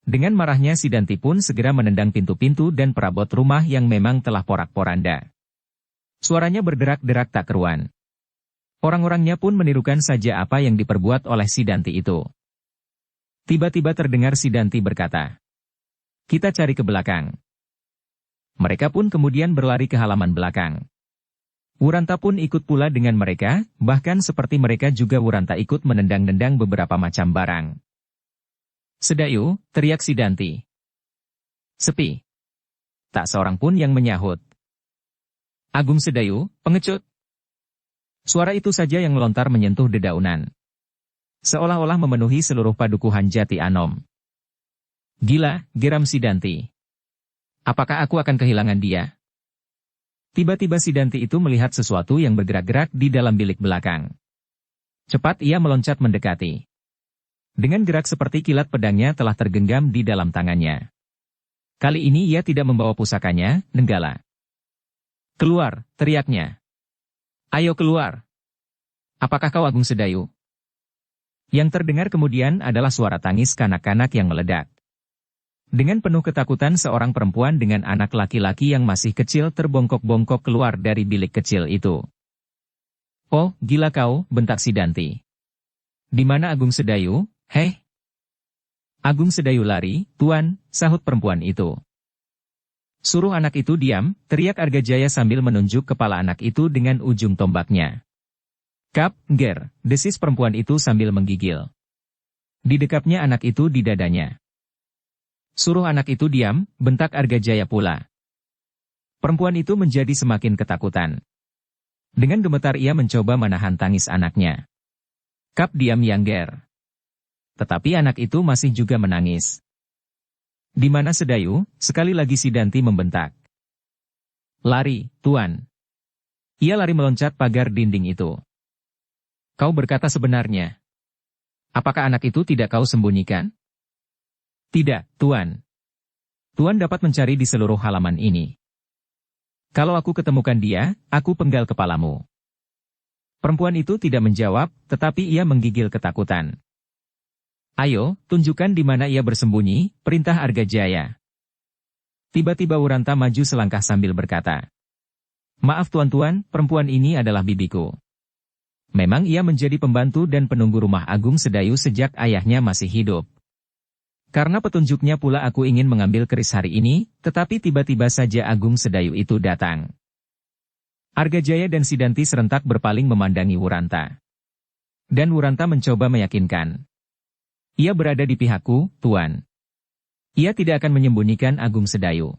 Dengan marahnya Sidanti pun segera menendang pintu-pintu dan perabot rumah yang memang telah porak-poranda. Suaranya berderak-derak tak keruan. Orang-orangnya pun menirukan saja apa yang diperbuat oleh Sidanti itu. Tiba-tiba terdengar Sidanti berkata, "Kita cari ke belakang." Mereka pun kemudian berlari ke halaman belakang. Wuranta pun ikut pula dengan mereka, bahkan seperti mereka juga Wuranta ikut menendang-nendang beberapa macam barang. "Sedayu," teriak Sidanti. Sepi. Tak seorang pun yang menyahut. "Agung Sedayu, pengecut!" Suara itu saja yang melontar menyentuh dedaunan. Seolah-olah memenuhi seluruh padukuhan Jati Anom. "Gila," geram Sidanti. "Apakah aku akan kehilangan dia?" Tiba-tiba Sidanti itu melihat sesuatu yang bergerak-gerak di dalam bilik belakang. Cepat ia meloncat mendekati. Dengan gerak seperti kilat pedangnya telah tergenggam di dalam tangannya. Kali ini ia tidak membawa pusakanya, Nenggala. "Keluar," teriaknya. "Ayo keluar. Apakah kau Agung Sedayu?" Yang terdengar kemudian adalah suara tangis kanak-kanak yang meledak. Dengan penuh ketakutan seorang perempuan dengan anak laki-laki yang masih kecil terbongkok-bongkok keluar dari bilik kecil itu. "Oh, gila kau," bentak Sidanti. "Di mana Agung Sedayu? Hei!" "Agung Sedayu lari, Tuan," sahut perempuan itu. "Suruh anak itu diam," teriak Argajaya sambil menunjuk kepala anak itu dengan ujung tombaknya. "Kap, ger," desis perempuan itu sambil menggigil. Didekapnya anak itu di dadanya. "Suruh anak itu diam," bentak Argajaya pula. Perempuan itu menjadi semakin ketakutan. Dengan gemetar ia mencoba menahan tangis anaknya. "Kap diam yang ger." Tetapi anak itu masih juga menangis. "Di mana Sedayu?" sekali lagi Sidanti membentak. "Lari, Tuan." Ia lari meloncat pagar dinding itu. "Kau berkata sebenarnya. Apakah anak itu tidak kau sembunyikan?" "Tidak, Tuan. Tuan dapat mencari di seluruh halaman ini. Kalau aku ketemukan dia, aku penggal kepalamu." Perempuan itu tidak menjawab, tetapi ia menggigil ketakutan. "Ayo, tunjukkan di mana ia bersembunyi," perintah Argajaya. Tiba-tiba Wuranta maju selangkah sambil berkata, "Maaf tuan-tuan, perempuan ini adalah bibiku. Memang ia menjadi pembantu dan penunggu rumah Agung Sedayu sejak ayahnya masih hidup. Karena petunjuknya pula aku ingin mengambil keris hari ini, tetapi tiba-tiba saja Agung Sedayu itu datang." Argajaya dan Sidanti serentak berpaling memandangi Wuranta. Dan Wuranta mencoba meyakinkan. "Ia berada di pihakku, Tuan. Ia tidak akan menyembunyikan Agung Sedayu."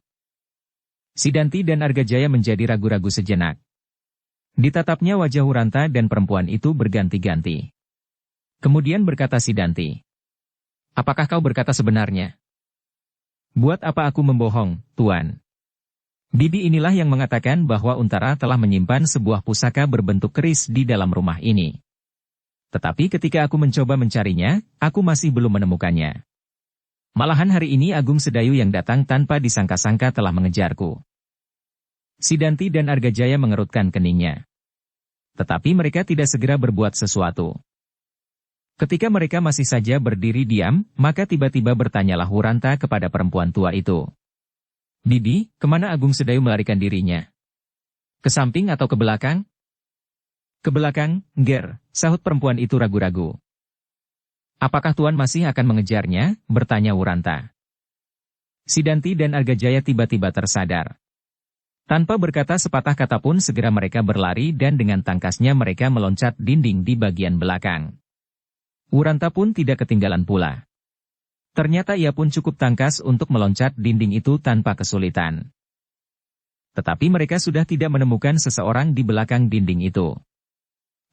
Sidanti dan Argajaya menjadi ragu-ragu sejenak. Ditatapnya wajah Wuranta dan perempuan itu berganti-ganti. Kemudian berkata Sidanti, "Apakah kau berkata sebenarnya?" "Buat apa aku membohong, Tuan? Bibi inilah yang mengatakan bahwa Untara telah menyimpan sebuah pusaka berbentuk keris di dalam rumah ini. Tetapi ketika aku mencoba mencarinya, aku masih belum menemukannya. Malahan hari ini Agung Sedayu yang datang tanpa disangka-sangka telah mengejarku." Sidanti dan Argajaya mengerutkan keningnya. Tetapi mereka tidak segera berbuat sesuatu. Ketika mereka masih saja berdiri diam, maka tiba-tiba bertanyalah Wuranta kepada perempuan tua itu. "Bibi, kemana Agung Sedayu melarikan dirinya? Ke samping atau ke belakang?" Ke belakang, Ger, sahut perempuan itu ragu-ragu. Apakah Tuan masih akan mengejarnya? Bertanya Wuranta. Sidanti dan Argajaya tiba-tiba tersadar. Tanpa berkata sepatah kata pun segera mereka berlari dan dengan tangkasnya mereka meloncat dinding di bagian belakang. Wuranta pun tidak ketinggalan pula. Ternyata ia pun cukup tangkas untuk meloncat dinding itu tanpa kesulitan. Tetapi mereka sudah tidak menemukan seseorang di belakang dinding itu.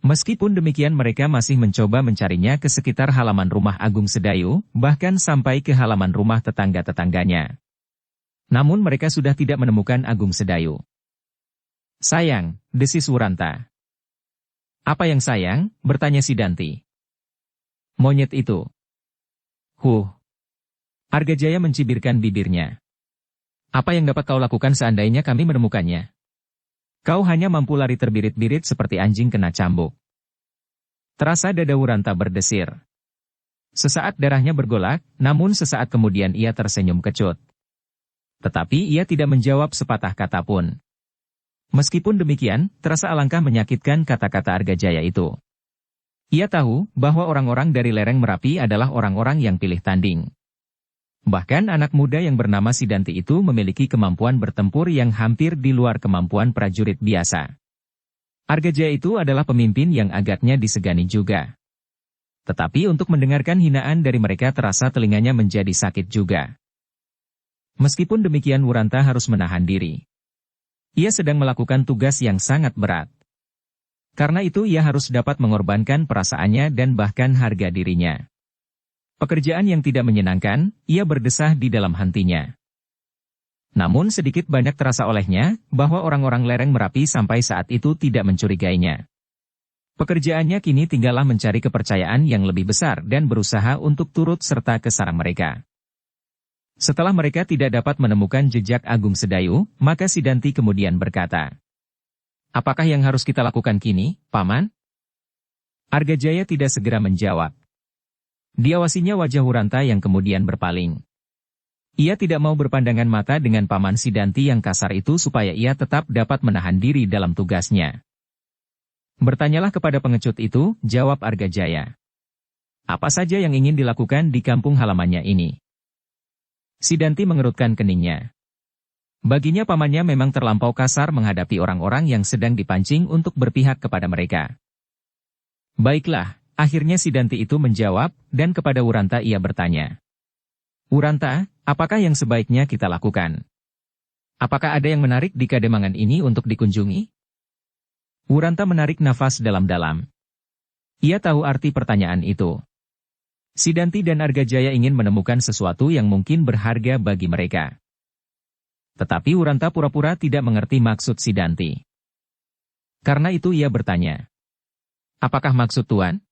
Meskipun demikian mereka masih mencoba mencarinya ke sekitar halaman rumah Agung Sedayu, bahkan sampai ke halaman rumah tetangga-tetangganya. Namun mereka sudah tidak menemukan Agung Sedayu. Sayang, desis Wuranta. Apa yang sayang? Bertanya Sidanti. Monyet itu. Argajaya mencibirkan bibirnya. Apa yang dapat kau lakukan seandainya kami menemukannya? Kau hanya mampu lari terbirit-birit seperti anjing kena cambuk. Terasa dada Wuranta berdesir. Sesaat darahnya bergolak, namun sesaat kemudian ia tersenyum kecut. Tetapi ia tidak menjawab sepatah kata pun. Meskipun demikian, terasa alangkah menyakitkan kata-kata Argajaya itu. Ia tahu bahwa orang-orang dari lereng Merapi adalah orang-orang yang pilih tanding. Bahkan anak muda yang bernama Sidanti itu memiliki kemampuan bertempur yang hampir di luar kemampuan prajurit biasa. Argajaya itu adalah pemimpin yang agaknya disegani juga. Tetapi untuk mendengarkan hinaan dari mereka terasa telinganya menjadi sakit juga. Meskipun demikian Wuranta harus menahan diri. Ia sedang melakukan tugas yang sangat berat. Karena itu ia harus dapat mengorbankan perasaannya dan bahkan harga dirinya. Pekerjaan yang tidak menyenangkan, ia berdesah di dalam hatinya. Namun sedikit banyak terasa olehnya, bahwa orang-orang lereng Merapi sampai saat itu tidak mencurigainya. Pekerjaannya kini tinggallah mencari kepercayaan yang lebih besar dan berusaha untuk turut serta ke sarang mereka. Setelah mereka tidak dapat menemukan jejak Agung Sedayu, maka Sidanti kemudian berkata, "Apakah yang harus kita lakukan kini, Paman?" Argajaya tidak segera menjawab. Diawasinya wajah Wuranta yang kemudian berpaling. Ia tidak mau berpandangan mata dengan Paman Sidanti yang kasar itu supaya ia tetap dapat menahan diri dalam tugasnya. Bertanyalah kepada pengecut itu, jawab Argajaya. Apa saja yang ingin dilakukan di kampung halamannya ini? Sidanti mengerutkan keningnya. Baginya pamannya memang terlampau kasar menghadapi orang-orang yang sedang dipancing untuk berpihak kepada mereka. Baiklah. Akhirnya Sidanti itu menjawab, dan kepada Wuranta ia bertanya. Wuranta, apakah yang sebaiknya kita lakukan? Apakah ada yang menarik di Kademangan ini untuk dikunjungi? Wuranta menarik nafas dalam-dalam. Ia tahu arti pertanyaan itu. Sidanti dan Argajaya ingin menemukan sesuatu yang mungkin berharga bagi mereka. Tetapi Wuranta pura-pura tidak mengerti maksud Sidanti. Karena itu ia bertanya. Apakah maksud Tuan?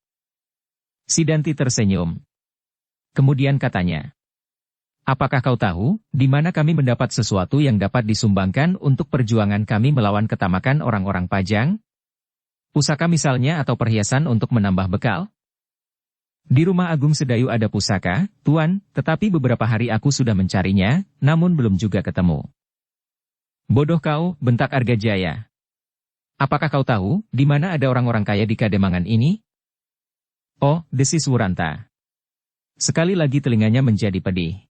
Sidanti tersenyum. Kemudian katanya, apakah kau tahu, di mana kami mendapat sesuatu yang dapat disumbangkan untuk perjuangan kami melawan ketamakan orang-orang Pajang? Pusaka misalnya atau perhiasan untuk menambah bekal? Di rumah Agung Sedayu ada pusaka, Tuan, tetapi beberapa hari aku sudah mencarinya, namun belum juga ketemu. Bodoh kau, bentak Argajaya. Apakah kau tahu, di mana ada orang-orang kaya di Kademangan ini? Oh, desis Wuranta. Sekali lagi telinganya menjadi pedih.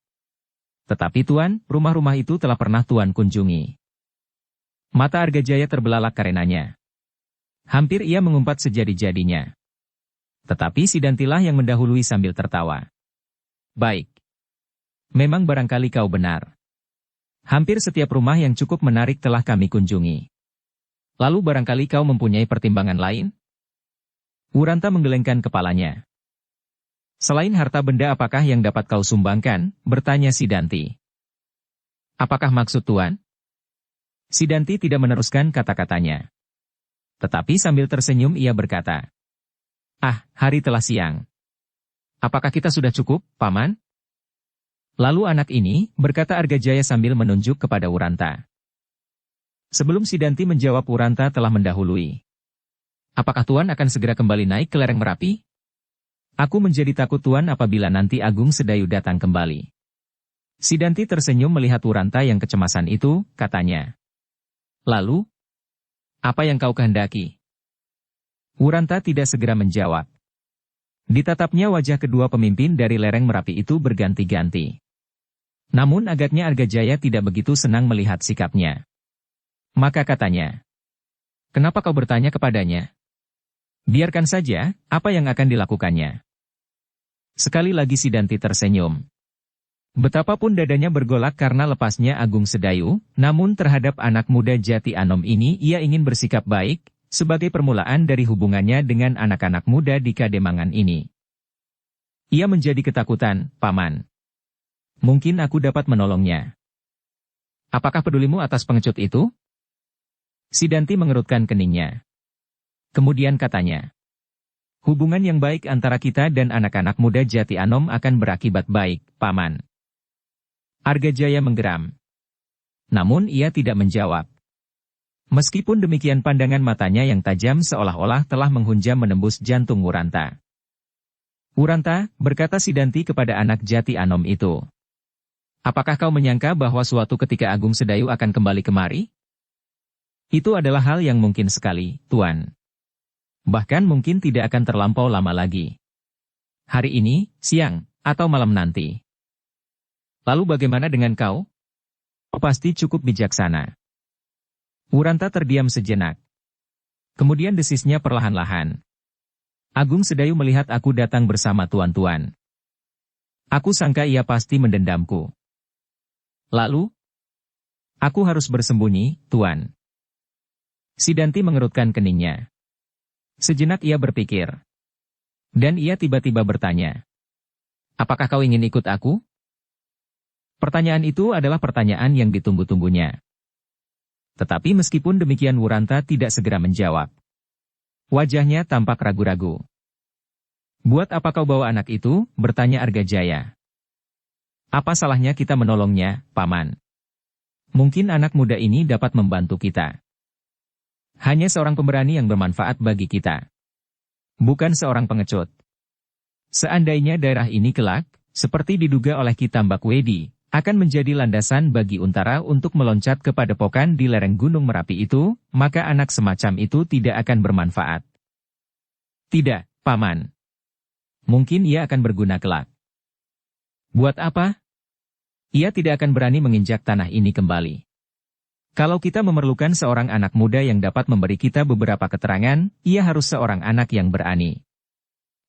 Tetapi Tuan, rumah-rumah itu telah pernah Tuan kunjungi. Mata Argajaya terbelalak karenanya. Hampir ia mengumpat sejadi-jadinya. Tetapi Sidantilah yang mendahului sambil tertawa. Baik. Memang barangkali kau benar. Hampir setiap rumah yang cukup menarik telah kami kunjungi. Lalu barangkali kau mempunyai pertimbangan lain? Wuranta menggelengkan kepalanya. Selain harta benda apakah yang dapat kau sumbangkan? Bertanya Sidanti. Apakah maksud Tuan? Sidanti tidak meneruskan kata-katanya. Tetapi sambil tersenyum ia berkata. Ah, hari telah siang. Apakah kita sudah cukup, Paman? Lalu anak ini, berkata Argajaya sambil menunjuk kepada Wuranta. Sebelum Sidanti menjawab Wuranta telah mendahului. Apakah Tuan akan segera kembali naik ke lereng Merapi? Aku menjadi takut Tuan apabila nanti Agung Sedayu datang kembali. Sidanti tersenyum melihat Wuranta yang kecemasan itu, katanya. Lalu? Apa yang kau kehendaki? Wuranta tidak segera menjawab. Ditatapnya wajah kedua pemimpin dari lereng Merapi itu berganti-ganti. Namun agaknya Argajaya tidak begitu senang melihat sikapnya. Maka katanya, "Kenapa kau bertanya kepadanya? Biarkan saja, apa yang akan dilakukannya?" Sekali lagi Sidanti tersenyum. Betapapun dadanya bergolak karena lepasnya Agung Sedayu, namun terhadap anak muda Jati Anom ini ia ingin bersikap baik, sebagai permulaan dari hubungannya dengan anak-anak muda di Kademangan ini. Ia menjadi ketakutan, "Paman. Mungkin aku dapat menolongnya. Apakah pedulimu atas pengecut itu?" Sidanti mengerutkan keningnya. Kemudian katanya, "Hubungan yang baik antara kita dan anak-anak muda Jati Anom akan berakibat baik, Paman." Argajaya menggeram. Namun ia tidak menjawab. Meskipun demikian pandangan matanya yang tajam seolah-olah telah menghunjam menembus jantung Wuranta. "Wuranta," berkata Sidanti kepada anak Jati Anom itu. "Apakah kau menyangka bahwa suatu ketika Agung Sedayu akan kembali kemari?" "Itu adalah hal yang mungkin sekali, Tuan. Bahkan mungkin tidak akan terlampau lama lagi. Hari ini, siang, atau malam nanti." "Lalu bagaimana dengan kau? Kau pasti cukup bijaksana." Wuranta terdiam sejenak. Kemudian desisnya perlahan-lahan. "Agung Sedayu melihat aku datang bersama tuan-tuan. Aku sangka ia pasti mendendamku. Lalu? Aku harus bersembunyi, Tuan." Sidanti mengerutkan keningnya. Sejenak ia berpikir. Dan ia tiba-tiba bertanya, "Apakah kau ingin ikut aku?" Pertanyaan itu adalah pertanyaan yang ditunggu-tunggunya. Tetapi meskipun demikian Wuranta tidak segera menjawab. Wajahnya tampak ragu-ragu. "Buat apa kau bawa anak itu?" bertanya Argajaya. "Apa salahnya kita menolongnya, Paman? Mungkin anak muda ini dapat membantu kita. Hanya seorang pemberani yang bermanfaat bagi kita. Bukan seorang pengecut. Seandainya daerah ini kelak, seperti diduga oleh Ki Tambak Wedi, akan menjadi landasan bagi Untara untuk meloncat ke padepokan di lereng Gunung Merapi itu, maka anak semacam itu tidak akan bermanfaat." "Tidak, Paman. Mungkin ia akan berguna kelak." "Buat apa? Ia tidak akan berani menginjak tanah ini kembali. Kalau kita memerlukan seorang anak muda yang dapat memberi kita beberapa keterangan, ia harus seorang anak yang berani.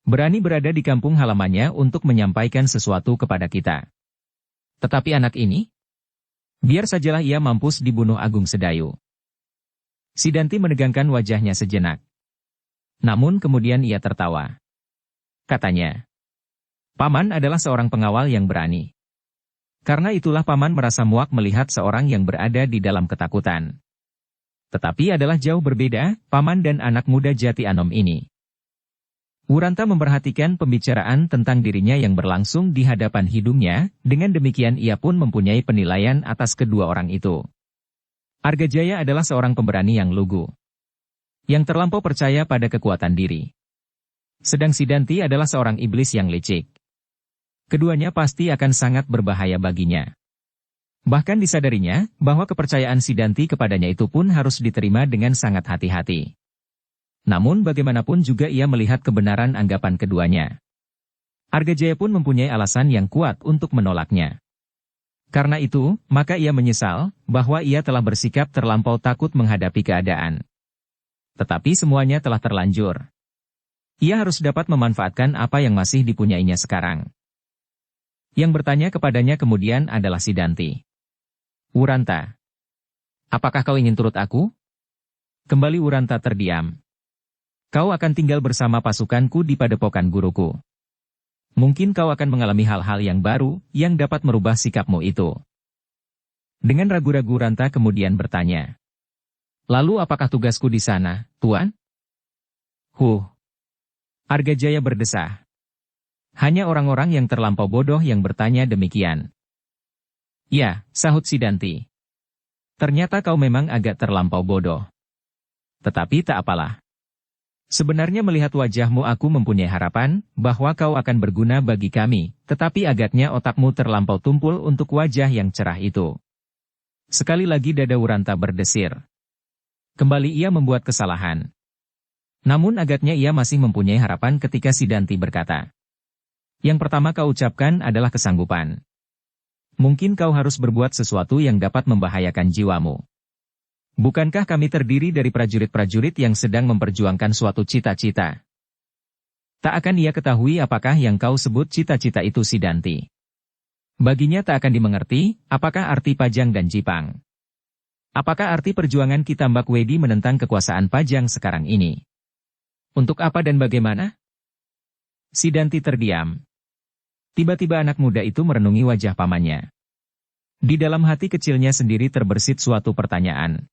Berani berada di kampung halamannya untuk menyampaikan sesuatu kepada kita. Tetapi anak ini? Biar sajalah ia mampus dibunuh Agung Sedayu." Sidanti menegangkan wajahnya sejenak. Namun kemudian ia tertawa. Katanya, "Paman adalah seorang pengawal yang berani. Karena itulah Paman merasa muak melihat seorang yang berada di dalam ketakutan. Tetapi adalah jauh berbeda, Paman dan anak muda Jati Anom ini." Wuranta memperhatikan pembicaraan tentang dirinya yang berlangsung di hadapan hidungnya, dengan demikian ia pun mempunyai penilaian atas kedua orang itu. Argajaya adalah seorang pemberani yang lugu, yang terlampau percaya pada kekuatan diri. Sedang Sidanti adalah seorang iblis yang licik. Keduanya pasti akan sangat berbahaya baginya. Bahkan disadarinya, bahwa kepercayaan Sidanti kepadanya itu pun harus diterima dengan sangat hati-hati. Namun bagaimanapun juga ia melihat kebenaran anggapan keduanya. Argajaya pun mempunyai alasan yang kuat untuk menolaknya. Karena itu, maka ia menyesal, bahwa ia telah bersikap terlampau takut menghadapi keadaan. Tetapi semuanya telah terlanjur. Ia harus dapat memanfaatkan apa yang masih dipunyainya sekarang. Yang bertanya kepadanya kemudian adalah Sidanti. "Wuranta, apakah kau ingin turut aku?" Kembali Wuranta terdiam. "Kau akan tinggal bersama pasukanku di padepokan guruku. Mungkin kau akan mengalami hal-hal yang baru, yang dapat merubah sikapmu itu." Dengan ragu-ragu Wuranta kemudian bertanya, "Lalu apakah tugasku di sana, Tuan?" Argajaya berdesah. Hanya orang-orang yang terlampau bodoh yang bertanya demikian. "Ya," sahut Sidanti. "Ternyata kau memang agak terlampau bodoh. Tetapi tak apalah. Sebenarnya melihat wajahmu aku mempunyai harapan, bahwa kau akan berguna bagi kami, tetapi agaknya otakmu terlampau tumpul untuk wajah yang cerah itu." Sekali lagi dada Wuranta berdesir. Kembali ia membuat kesalahan. Namun agaknya ia masih mempunyai harapan ketika Sidanti berkata. Yang pertama kau ucapkan adalah kesanggupan. Mungkin kau harus berbuat sesuatu yang dapat membahayakan jiwamu. Bukankah kami terdiri dari prajurit-prajurit yang sedang memperjuangkan suatu cita-cita? Tak akan ia ketahui apakah yang kau sebut cita-cita itu Sidanti. Baginya tak akan dimengerti, apakah arti Pajang dan Jipang. Apakah arti perjuangan Ki Tambak Wedi menentang kekuasaan Pajang sekarang ini? Untuk apa dan bagaimana? Sidanti terdiam. Tiba-tiba anak muda itu merenungi wajah pamannya. Di dalam hati kecilnya sendiri terbersit suatu pertanyaan.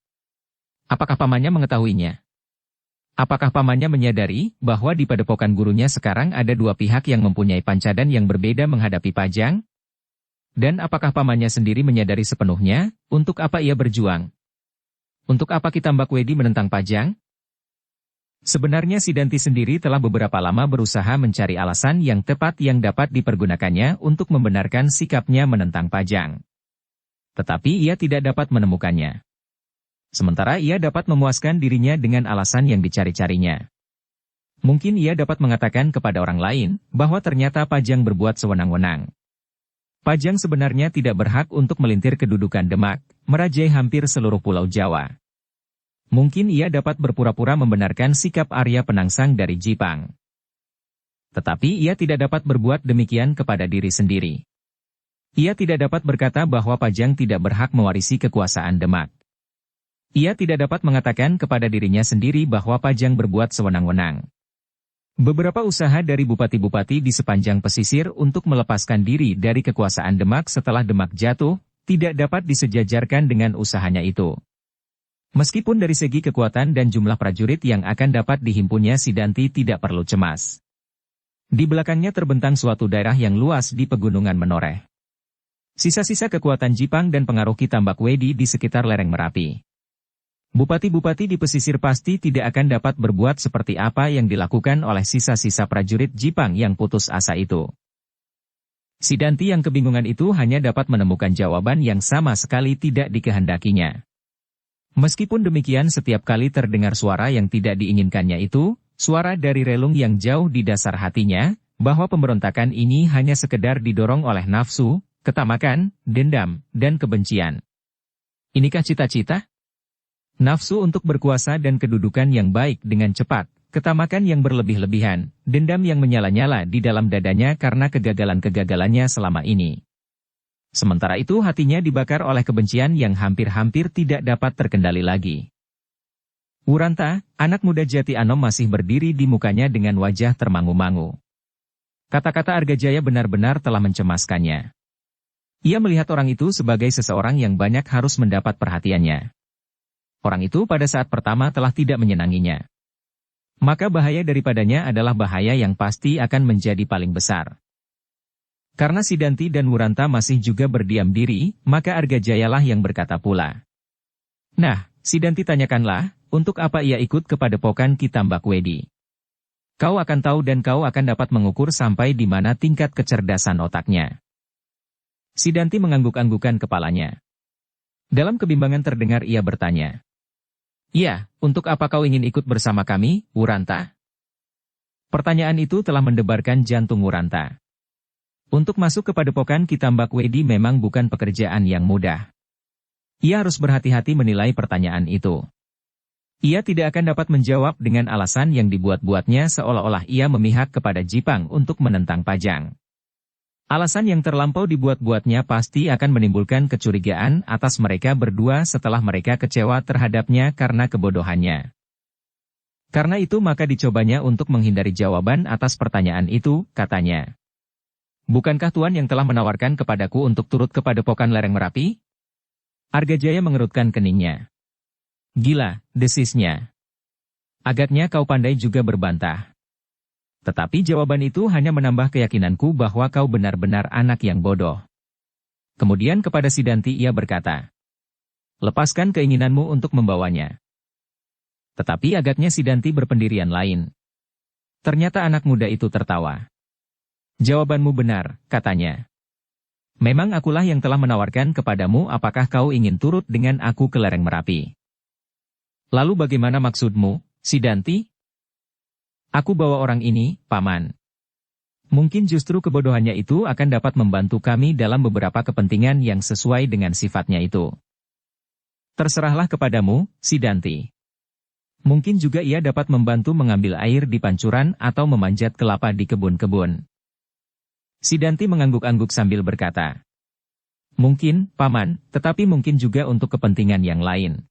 Apakah pamannya mengetahuinya? Apakah pamannya menyadari bahwa di padepokan gurunya sekarang ada dua pihak yang mempunyai pancadan yang berbeda menghadapi Pajang? Dan apakah pamannya sendiri menyadari sepenuhnya, untuk apa ia berjuang? Untuk apa Ki Tambak Wedi menentang Pajang? Sebenarnya Sidanti sendiri telah beberapa lama berusaha mencari alasan yang tepat yang dapat dipergunakannya untuk membenarkan sikapnya menentang Pajang. Tetapi ia tidak dapat menemukannya. Sementara ia dapat memuaskan dirinya dengan alasan yang dicari-carinya. Mungkin ia dapat mengatakan kepada orang lain bahwa ternyata Pajang berbuat sewenang-wenang. Pajang sebenarnya tidak berhak untuk melintir kedudukan Demak, merajai hampir seluruh Pulau Jawa. Mungkin ia dapat berpura-pura membenarkan sikap Arya Penangsang dari Jipang. Tetapi ia tidak dapat berbuat demikian kepada diri sendiri. Ia tidak dapat berkata bahwa Pajang tidak berhak mewarisi kekuasaan Demak. Ia tidak dapat mengatakan kepada dirinya sendiri bahwa Pajang berbuat sewenang-wenang. Beberapa usaha dari bupati-bupati di sepanjang pesisir untuk melepaskan diri dari kekuasaan Demak setelah Demak jatuh, tidak dapat disejajarkan dengan usahanya itu. Meskipun dari segi kekuatan dan jumlah prajurit yang akan dapat dihimpunnya Sidanti tidak perlu cemas. Di belakangnya terbentang suatu daerah yang luas di pegunungan menoreh. Sisa-sisa kekuatan Jipang dan pengaruh Ki Tambak Wedi di sekitar lereng Merapi. Bupati-bupati di pesisir pasti tidak akan dapat berbuat seperti apa yang dilakukan oleh sisa-sisa prajurit Jipang yang putus asa itu. Sidanti yang kebingungan itu hanya dapat menemukan jawaban yang sama sekali tidak dikehendakinya. Meskipun demikian setiap kali terdengar suara yang tidak diinginkannya itu, suara dari relung yang jauh di dasar hatinya, bahwa pemberontakan ini hanya sekedar didorong oleh nafsu, ketamakan, dendam, dan kebencian. Inikah cita-cita? Nafsu untuk berkuasa dan kedudukan yang baik dengan cepat, ketamakan yang berlebih-lebihan, dendam yang menyala-nyala di dalam dadanya karena kegagalan-kegagalannya selama ini. Sementara itu hatinya dibakar oleh kebencian yang hampir-hampir tidak dapat terkendali lagi. Wuranta, anak muda Jati Anom masih berdiri di mukanya dengan wajah termangu-mangu. Kata-kata Argajaya benar-benar telah mencemaskannya. Ia melihat orang itu sebagai seseorang yang banyak harus mendapat perhatiannya. Orang itu pada saat pertama telah tidak menyenanginya. Maka bahaya daripadanya adalah bahaya yang pasti akan menjadi paling besar. Karena Sidanti dan Wuranta masih juga berdiam diri, maka Argajayalah yang berkata pula. Nah, Sidanti tanyakanlah, untuk apa ia ikut ke padepokan Ki Tambak Wedi? Kau akan tahu dan kau akan dapat mengukur sampai di mana tingkat kecerdasan otaknya. Sidanti mengangguk-anggukan kepalanya. Dalam kebimbangan terdengar ia bertanya. Ya, untuk apa kau ingin ikut bersama kami, Wuranta? Pertanyaan itu telah mendebarkan jantung Wuranta. Untuk masuk ke padepokan Ki Tambak Wedi memang bukan pekerjaan yang mudah. Ia harus berhati-hati menilai pertanyaan itu. Ia tidak akan dapat menjawab dengan alasan yang dibuat-buatnya seolah-olah ia memihak kepada Jipang untuk menentang Pajang. Alasan yang terlampau dibuat-buatnya pasti akan menimbulkan kecurigaan atas mereka berdua setelah mereka kecewa terhadapnya karena kebodohannya. Karena itu maka dicobanya untuk menghindari jawaban atas pertanyaan itu, katanya. Bukankah Tuan yang telah menawarkan kepadaku untuk turut ke padepokan lereng Merapi? Argajaya mengerutkan keningnya. Gila, desisnya. Agaknya kau pandai juga berbantah. Tetapi jawaban itu hanya menambah keyakinanku bahwa kau benar-benar anak yang bodoh. Kemudian kepada Sidanti ia berkata. Lepaskan keinginanmu untuk membawanya. Tetapi agaknya Sidanti berpendirian lain. Ternyata anak muda itu tertawa. Jawabanmu benar, katanya. Memang akulah yang telah menawarkan kepadamu apakah kau ingin turut dengan aku ke lereng Merapi. Lalu bagaimana maksudmu, Sidanti? Aku bawa orang ini, Paman. Mungkin justru kebodohannya itu akan dapat membantu kami dalam beberapa kepentingan yang sesuai dengan sifatnya itu. Terserahlah kepadamu, Sidanti. Mungkin juga ia dapat membantu mengambil air di pancuran atau memanjat kelapa di kebun-kebun. Sidanti mengangguk-angguk sambil berkata, "Mungkin, Paman, tetapi mungkin juga untuk kepentingan yang lain."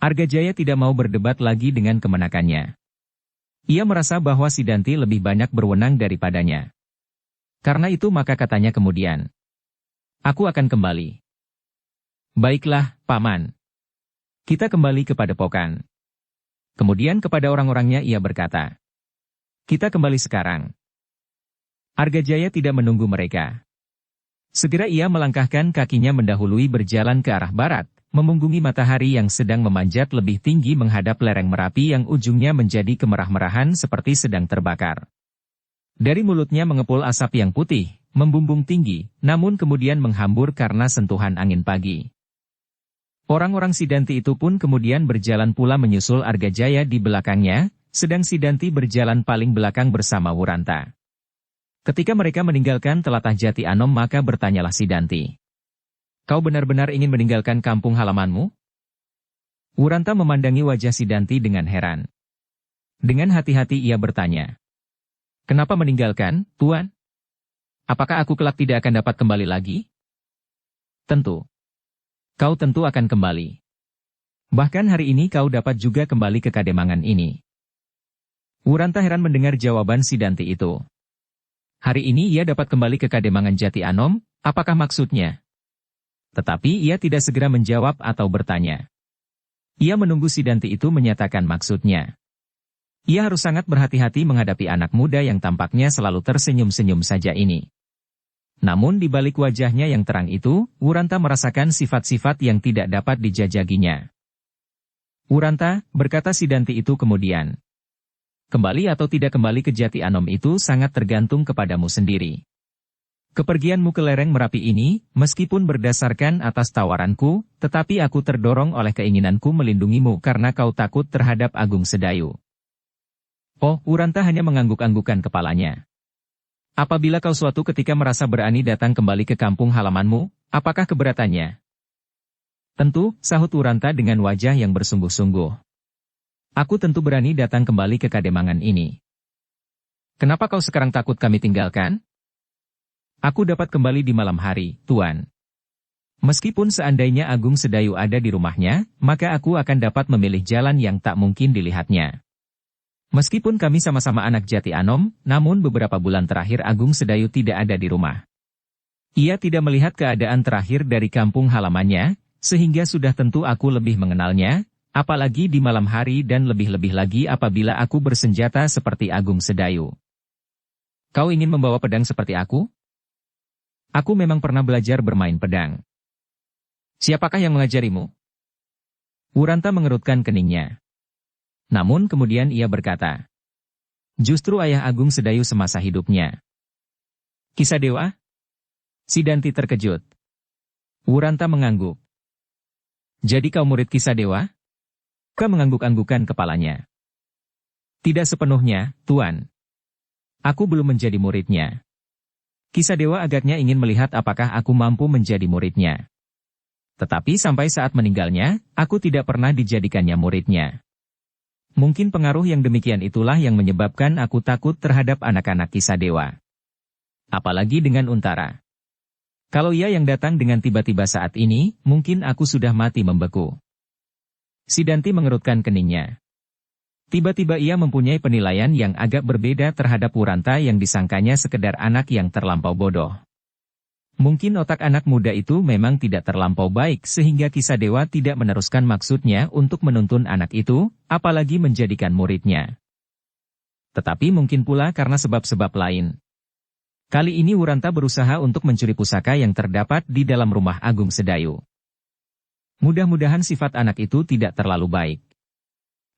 Argajaya tidak mau berdebat lagi dengan kemenakannya. Ia merasa bahwa Sidanti lebih banyak berwenang daripadanya. Karena itu maka katanya kemudian, "Aku akan kembali." "Baiklah, Paman. Kita kembali ke Padepokan." Kemudian kepada orang-orangnya ia berkata, "Kita kembali sekarang." Argajaya tidak menunggu mereka. Segera ia melangkahkan kakinya mendahului berjalan ke arah barat, memunggungi matahari yang sedang memanjat lebih tinggi menghadap lereng Merapi yang ujungnya menjadi kemerah-merahan seperti sedang terbakar. Dari mulutnya mengepul asap yang putih, membumbung tinggi, namun kemudian menghambur karena sentuhan angin pagi. Orang-orang Sidanti itu pun kemudian berjalan pula menyusul Argajaya di belakangnya, sedang Sidanti berjalan paling belakang bersama Wuranta. Ketika mereka meninggalkan telatah Jati Anom maka bertanyalah Sidanti, "Kau benar-benar ingin meninggalkan kampung halamanmu?" Wuranta memandangi wajah Sidanti dengan heran. Dengan hati-hati ia bertanya, "Kenapa meninggalkan, Tuan? Apakah aku kelak tidak akan dapat kembali lagi?" "Tentu. Kau tentu akan kembali. Bahkan hari ini kau dapat juga kembali ke Kademangan ini." Wuranta heran mendengar jawaban Sidanti itu. Hari ini ia dapat kembali ke Kademangan Jati Anom, apakah maksudnya? Tetapi ia tidak segera menjawab atau bertanya. Ia menunggu Sidanti itu menyatakan maksudnya. Ia harus sangat berhati-hati menghadapi anak muda yang tampaknya selalu tersenyum-senyum saja ini. Namun di balik wajahnya yang terang itu, Wuranta merasakan sifat-sifat yang tidak dapat dijajaginya. "Wuranta," berkata Sidanti itu kemudian, "kembali atau tidak kembali ke Jati Anom itu sangat tergantung kepadamu sendiri. Kepergianmu ke lereng Merapi ini, meskipun berdasarkan atas tawaranku, tetapi aku terdorong oleh keinginanku melindungimu karena kau takut terhadap Agung Sedayu." Oh, Wuranta hanya mengangguk-anggukkan kepalanya. "Apabila kau suatu ketika merasa berani datang kembali ke kampung halamanmu, apakah keberatannya?" "Tentu," sahut Wuranta dengan wajah yang bersungguh-sungguh. "Aku tentu berani datang kembali ke Kademangan ini." "Kenapa kau sekarang takut kami tinggalkan?" "Aku dapat kembali di malam hari, Tuan. Meskipun seandainya Agung Sedayu ada di rumahnya, maka aku akan dapat memilih jalan yang tak mungkin dilihatnya. Meskipun kami sama-sama anak Jati Anom, namun beberapa bulan terakhir Agung Sedayu tidak ada di rumah. Ia tidak melihat keadaan terakhir dari kampung halamannya, sehingga sudah tentu aku lebih mengenalnya, apalagi di malam hari dan lebih-lebih lagi apabila aku bersenjata seperti Agung Sedayu." "Kau ingin membawa pedang seperti aku?" "Aku memang pernah belajar bermain pedang." "Siapakah yang mengajarimu?" Wuranta mengerutkan keningnya. Namun kemudian ia berkata, "Justru ayah Agung Sedayu semasa hidupnya." "Kisadewa?" Sidanti terkejut. Wuranta mengangguk. "Jadi kau murid Kisadewa?" Kau mengangguk-anggukan kepalanya. "Tidak sepenuhnya, Tuan. Aku belum menjadi muridnya. Kisadewa agaknya ingin melihat apakah aku mampu menjadi muridnya. Tetapi sampai saat meninggalnya, aku tidak pernah dijadikannya muridnya. Mungkin pengaruh yang demikian itulah yang menyebabkan aku takut terhadap anak-anak Kisadewa. Apalagi dengan Untara. Kalau ia yang datang dengan tiba-tiba saat ini, mungkin aku sudah mati membeku." Sidanti mengerutkan keningnya. Tiba-tiba ia mempunyai penilaian yang agak berbeda terhadap Wuranta yang disangkanya sekedar anak yang terlampau bodoh. Mungkin otak anak muda itu memang tidak terlampau baik sehingga Kisadewa tidak meneruskan maksudnya untuk menuntun anak itu, apalagi menjadikan muridnya. Tetapi mungkin pula karena sebab-sebab lain. Kali ini Wuranta berusaha untuk mencuri pusaka yang terdapat di dalam rumah Agung Sedayu. Mudah-mudahan sifat anak itu tidak terlalu baik.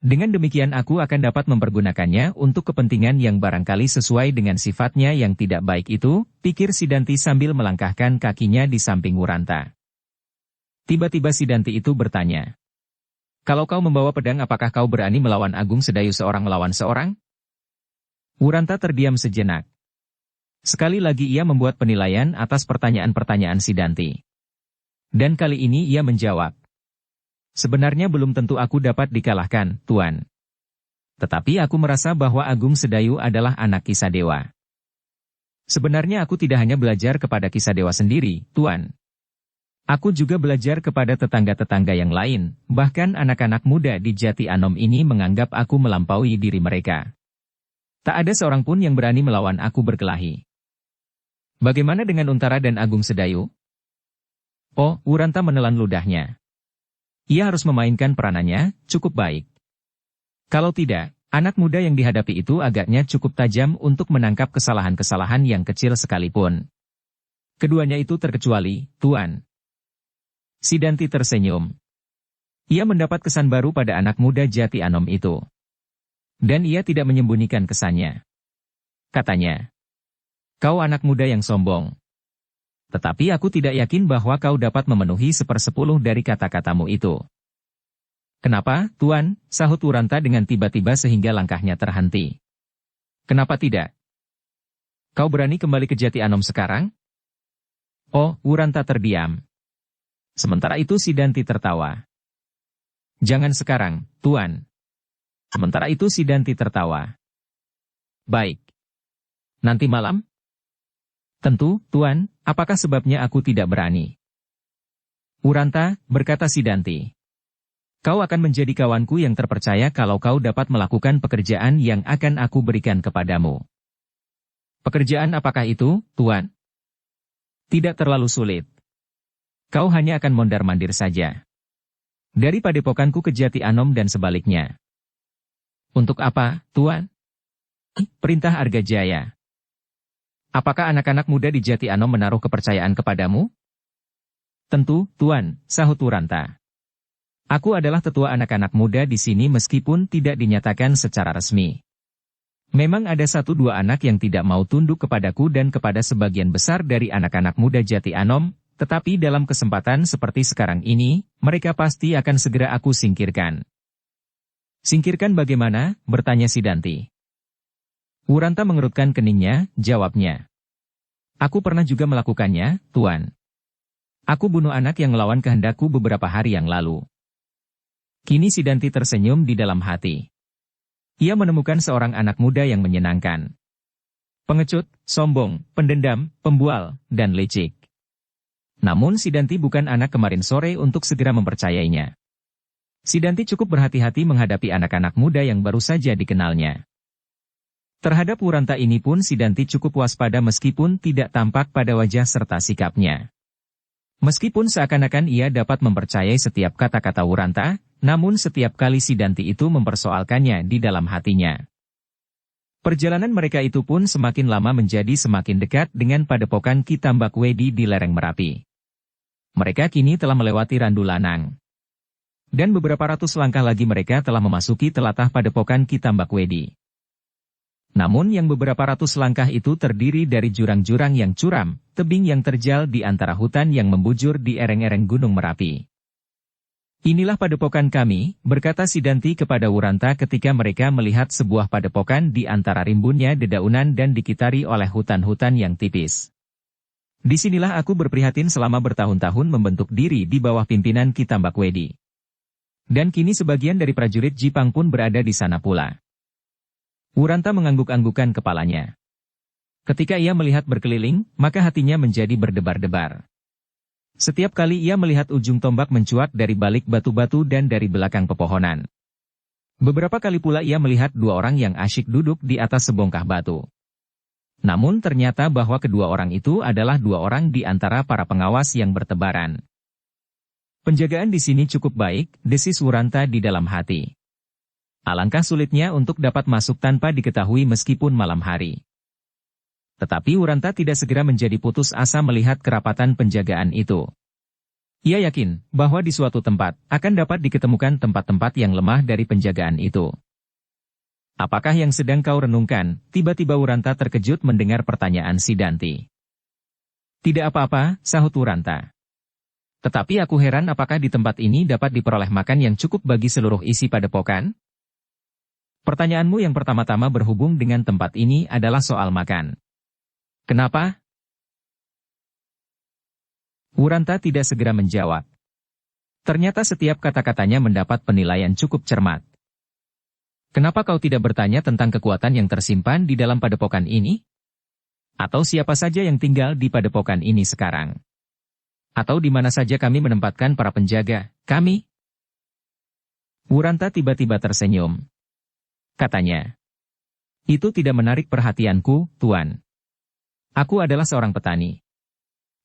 Dengan demikian aku akan dapat mempergunakannya untuk kepentingan yang barangkali sesuai dengan sifatnya yang tidak baik itu, pikir Sidanti sambil melangkahkan kakinya di samping Wuranta. Tiba-tiba Sidanti itu bertanya, "Kalau kau membawa pedang apakah kau berani melawan Agung Sedayu seorang melawan seorang?" Wuranta terdiam sejenak. Sekali lagi ia membuat penilaian atas pertanyaan-pertanyaan Sidanti. Dan kali ini ia menjawab. Sebenarnya belum tentu aku dapat dikalahkan, Tuan. Tetapi aku merasa bahwa Agung Sedayu adalah anak Kisadewa. Sebenarnya aku tidak hanya belajar kepada Kisadewa sendiri, Tuan. Aku juga belajar kepada tetangga-tetangga yang lain, bahkan anak-anak muda di Jati Anom ini menganggap aku melampaui diri mereka. Tak ada seorang pun yang berani melawan aku berkelahi. Bagaimana dengan Untara dan Agung Sedayu? Oh, Wuranta menelan ludahnya. Ia harus memainkan peranannya, cukup baik. Kalau tidak, anak muda yang dihadapi itu agaknya cukup tajam untuk menangkap kesalahan-kesalahan yang kecil sekalipun. Keduanya itu terkecuali, Tuan. Sidanti tersenyum. Ia mendapat kesan baru pada anak muda Jati Anom itu. Dan ia tidak menyembunyikan kesannya. Katanya, kau anak muda yang sombong. Tetapi aku tidak yakin bahwa kau dapat memenuhi 1/10 dari kata-katamu itu. Kenapa, Tuan? Sahut Wuranta dengan tiba-tiba sehingga langkahnya terhenti. Kenapa tidak? Kau berani kembali ke Jati Anom sekarang? Oh, Wuranta terdiam. Sementara itu Sidanti tertawa. Jangan sekarang, Tuan. Sementara itu Sidanti tertawa. Baik. Nanti malam? Tentu, Tuan, apakah sebabnya aku tidak berani? Wuranta, berkata Sidanti. Kau akan menjadi kawanku yang terpercaya kalau kau dapat melakukan pekerjaan yang akan aku berikan kepadamu. Pekerjaan apakah itu, Tuan? Tidak terlalu sulit. Kau hanya akan mondar-mandir saja. Dari padepokanku ke Jati Anom dan sebaliknya. Untuk apa, Tuan? Perintah Argajaya. Apakah anak-anak muda di Jati Anom menaruh kepercayaan kepadamu? Tentu, Tuan, sahut Wuranta. Aku adalah tetua anak-anak muda di sini meskipun tidak dinyatakan secara resmi. Memang ada 1-2 anak yang tidak mau tunduk kepadaku dan kepada sebagian besar dari anak-anak muda Jati Anom, tetapi dalam kesempatan seperti sekarang ini, mereka pasti akan segera aku singkirkan. Singkirkan bagaimana? Bertanya Sidanti. Wuranta mengerutkan keningnya, jawabnya. Aku pernah juga melakukannya, Tuan. Aku bunuh anak yang melawan kehendakku beberapa hari yang lalu. Kini Sidanti tersenyum di dalam hati. Ia menemukan seorang anak muda yang menyenangkan. Pengecut, sombong, pendendam, pembual, dan licik. Namun Sidanti bukan anak kemarin sore untuk segera mempercayainya. Sidanti cukup berhati-hati menghadapi anak-anak muda yang baru saja dikenalnya. Terhadap Wuranta ini pun Sidanti cukup waspada meskipun tidak tampak pada wajah serta sikapnya. Meskipun seakan-akan ia dapat mempercayai setiap kata-kata Wuranta, namun setiap kali Sidanti itu mempersoalkannya di dalam hatinya. Perjalanan mereka itu pun semakin lama menjadi semakin dekat dengan padepokan Ki Tambakwedi di lereng Merapi. Mereka kini telah melewati Randu Lanang. Dan beberapa ratus langkah lagi mereka telah memasuki telatah padepokan Ki Tambakwedi. Namun yang beberapa ratus langkah itu terdiri dari jurang-jurang yang curam, tebing yang terjal di antara hutan yang membujur di ereng-ereng Gunung Merapi. Inilah padepokan kami, berkata Sidanti kepada Wuranta ketika mereka melihat sebuah padepokan di antara rimbunnya dedaunan dan dikitari oleh hutan-hutan yang tipis. Disinilah aku berprihatin selama bertahun-tahun membentuk diri di bawah pimpinan Ki Tambakwedi. Dan kini sebagian dari prajurit Jipang pun berada di sana pula. Wuranta mengangguk-anggukan kepalanya. Ketika ia melihat berkeliling, maka hatinya menjadi berdebar-debar. Setiap kali ia melihat ujung tombak mencuat dari balik batu-batu dan dari belakang pepohonan. Beberapa kali pula ia melihat 2 orang yang asyik duduk di atas sebongkah batu. Namun ternyata bahwa kedua orang itu adalah 2 orang di antara para pengawas yang bertebaran. Penjagaan di sini cukup baik, desis Wuranta di dalam hati. Alangkah sulitnya untuk dapat masuk tanpa diketahui meskipun malam hari. Tetapi Wuranta tidak segera menjadi putus asa melihat kerapatan penjagaan itu. Ia yakin bahwa di suatu tempat akan dapat diketemukan tempat-tempat yang lemah dari penjagaan itu. Apakah yang sedang kau renungkan? Tiba-tiba Wuranta terkejut mendengar pertanyaan Sidanti. Tidak apa-apa, sahut Wuranta. Tetapi aku heran apakah di tempat ini dapat diperoleh makan yang cukup bagi seluruh isi padepokan? Pertanyaanmu yang pertama-tama berhubung dengan tempat ini adalah soal makan. Kenapa? Wuranta tidak segera menjawab. Ternyata setiap kata-katanya mendapat penilaian cukup cermat. Kenapa kau tidak bertanya tentang kekuatan yang tersimpan di dalam padepokan ini? Atau siapa saja yang tinggal di padepokan ini sekarang? Atau di mana saja kami menempatkan para penjaga, kami? Wuranta tiba-tiba tersenyum. Katanya, itu tidak menarik perhatianku, Tuan. Aku adalah seorang petani.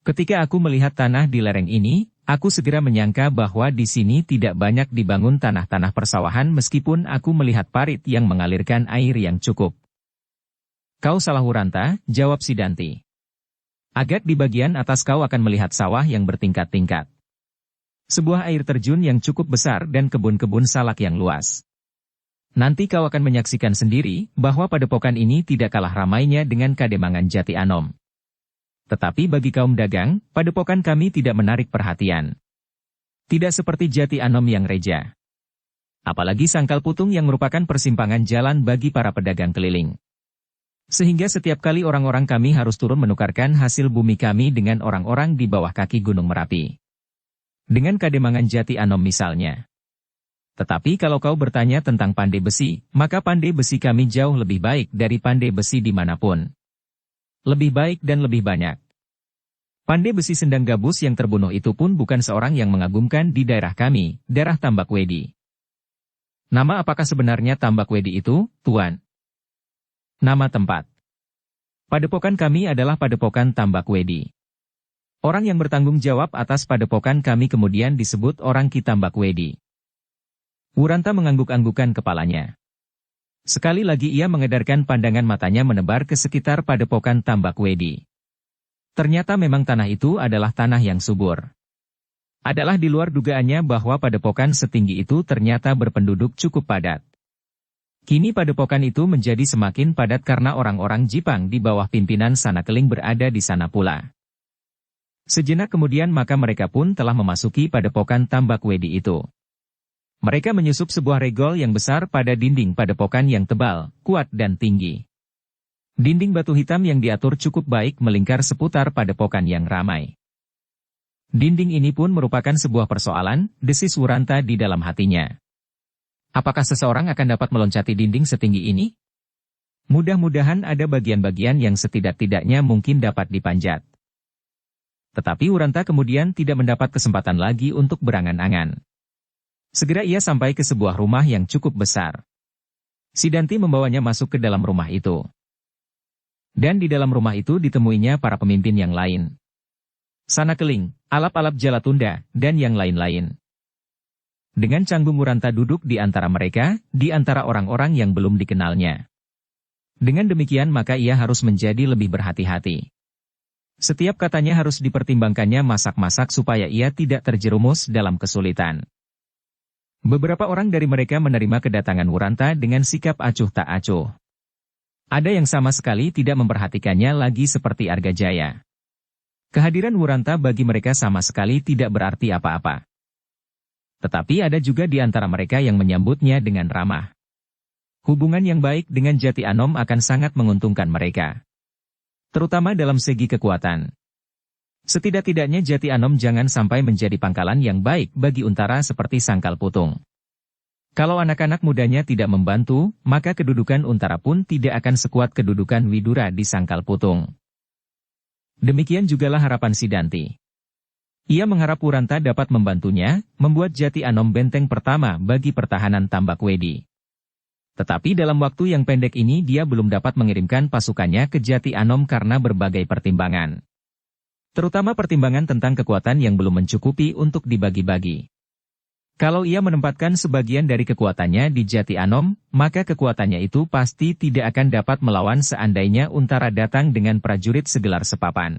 Ketika aku melihat tanah di lereng ini, aku segera menyangka bahwa di sini tidak banyak dibangun tanah-tanah persawahan meskipun aku melihat parit yang mengalirkan air yang cukup. Kau salah Wuranta, jawab Sidanti. Agak di bagian atas kau akan melihat sawah yang bertingkat-tingkat. Sebuah air terjun yang cukup besar dan kebun-kebun salak yang luas. Nanti kau akan menyaksikan sendiri bahwa padepokan ini tidak kalah ramainya dengan Kademangan Jati Anom. Tetapi bagi kaum dagang, padepokan kami tidak menarik perhatian. Tidak seperti Jati Anom yang reja. Apalagi Sangkal Putung yang merupakan persimpangan jalan bagi para pedagang keliling. Sehingga setiap kali orang-orang kami harus turun menukarkan hasil bumi kami dengan orang-orang di bawah kaki Gunung Merapi. Dengan Kademangan Jati Anom misalnya. Tetapi kalau kau bertanya tentang pandai besi, maka pandai besi kami jauh lebih baik dari pandai besi dimanapun. Lebih baik dan lebih banyak. Pandai besi Sendang Gabus yang terbunuh itu pun bukan seorang yang mengagumkan di daerah kami, daerah Tambak Wedi. Nama apakah sebenarnya Tambak Wedi itu, Tuan? Nama tempat. Padepokan kami adalah Padepokan Tambak Wedi. Orang yang bertanggung jawab atas padepokan kami kemudian disebut orang Ki Tambak Wedi. Wuranta mengangguk-anggukan kepalanya. Sekali lagi ia mengedarkan pandangan matanya menebar ke sekitar padepokan Tambak Wedi. Ternyata memang tanah itu adalah tanah yang subur. Adalah di luar dugaannya bahwa padepokan setinggi itu ternyata berpenduduk cukup padat. Kini padepokan itu menjadi semakin padat karena orang-orang Jipang di bawah pimpinan Sanakeling berada di sana pula. Sejenak kemudian maka mereka pun telah memasuki padepokan Tambak Wedi itu. Mereka menyusup sebuah regol yang besar pada dinding padepokan yang tebal, kuat dan tinggi. Dinding batu hitam yang diatur cukup baik melingkar seputar padepokan yang ramai. Dinding ini pun merupakan sebuah persoalan, desis Wuranta di dalam hatinya. Apakah seseorang akan dapat meloncati dinding setinggi ini? Mudah-mudahan ada bagian-bagian yang setidak-tidaknya mungkin dapat dipanjat. Tetapi Wuranta kemudian tidak mendapat kesempatan lagi untuk berangan-angan. Segera ia sampai ke sebuah rumah yang cukup besar. Sidanti membawanya masuk ke dalam rumah itu. Dan di dalam rumah itu ditemuinya para pemimpin yang lain. Sanakeling, Alap-Alap Jalatunda, dan yang lain-lain. Dengan canggung Wuranta duduk di antara mereka, di antara orang-orang yang belum dikenalnya. Dengan demikian maka ia harus menjadi lebih berhati-hati. Setiap katanya harus dipertimbangkannya masak-masak supaya ia tidak terjerumus dalam kesulitan. Beberapa orang dari mereka menerima kedatangan Wuranta dengan sikap acuh tak acuh. Ada yang sama sekali tidak memperhatikannya lagi seperti Argajaya. Kehadiran Wuranta bagi mereka sama sekali tidak berarti apa-apa. Tetapi ada juga di antara mereka yang menyambutnya dengan ramah. Hubungan yang baik dengan Jati Anom akan sangat menguntungkan mereka. Terutama dalam segi kekuatan. Setidak-tidaknya Jati Anom jangan sampai menjadi pangkalan yang baik bagi Untara seperti Sangkal Putung. Kalau anak-anak mudanya tidak membantu, maka kedudukan Untara pun tidak akan sekuat kedudukan Widura di Sangkal Putung. Demikian jugalah harapan Sidanti. Ia mengharap Wuranta dapat membantunya, membuat Jati Anom benteng pertama bagi pertahanan Tambak Wedi. Tetapi dalam waktu yang pendek ini dia belum dapat mengirimkan pasukannya ke Jati Anom karena berbagai pertimbangan. Terutama pertimbangan tentang kekuatan yang belum mencukupi untuk dibagi-bagi. Kalau ia menempatkan sebagian dari kekuatannya di Jati Anom, maka kekuatannya itu pasti tidak akan dapat melawan seandainya Untara datang dengan prajurit segelar sepapan.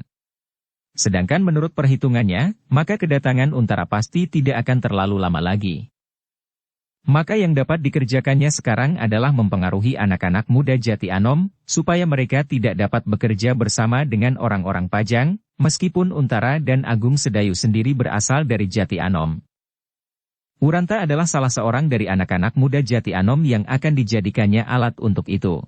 Sedangkan menurut perhitungannya, maka kedatangan Untara pasti tidak akan terlalu lama lagi. Maka yang dapat dikerjakannya sekarang adalah mempengaruhi anak-anak muda Jati Anom, supaya mereka tidak dapat bekerja bersama dengan orang-orang Pajang, meskipun Untara dan Agung Sedayu sendiri berasal dari Jati Anom. Wuranta adalah salah seorang dari anak-anak muda Jati Anom yang akan dijadikannya alat untuk itu.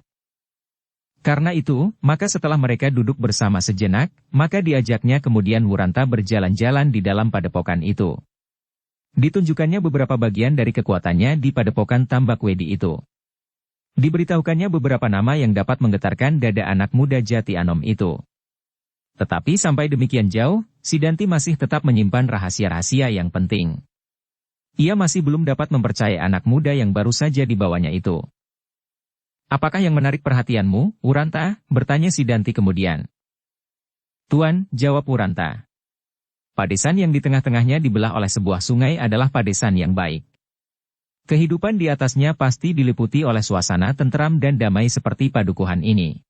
Karena itu, maka setelah mereka duduk bersama sejenak, maka diajaknya kemudian Wuranta berjalan-jalan di dalam padepokan itu. Ditunjukkannya beberapa bagian dari kekuatannya di padepokan Tambak Wedi itu. Diberitahukannya beberapa nama yang dapat menggetarkan dada anak muda Jati Anom itu. Tetapi sampai demikian jauh, Sidanti masih tetap menyimpan rahasia-rahasia yang penting. Ia masih belum dapat mempercayai anak muda yang baru saja dibawanya itu. "Apakah yang menarik perhatianmu, Wuranta?" bertanya Sidanti kemudian. "Tuan," jawab Wuranta. "Padesan yang di tengah-tengahnya dibelah oleh sebuah sungai adalah padesan yang baik. Kehidupan di atasnya pasti diliputi oleh suasana tentram dan damai seperti padukuhan ini.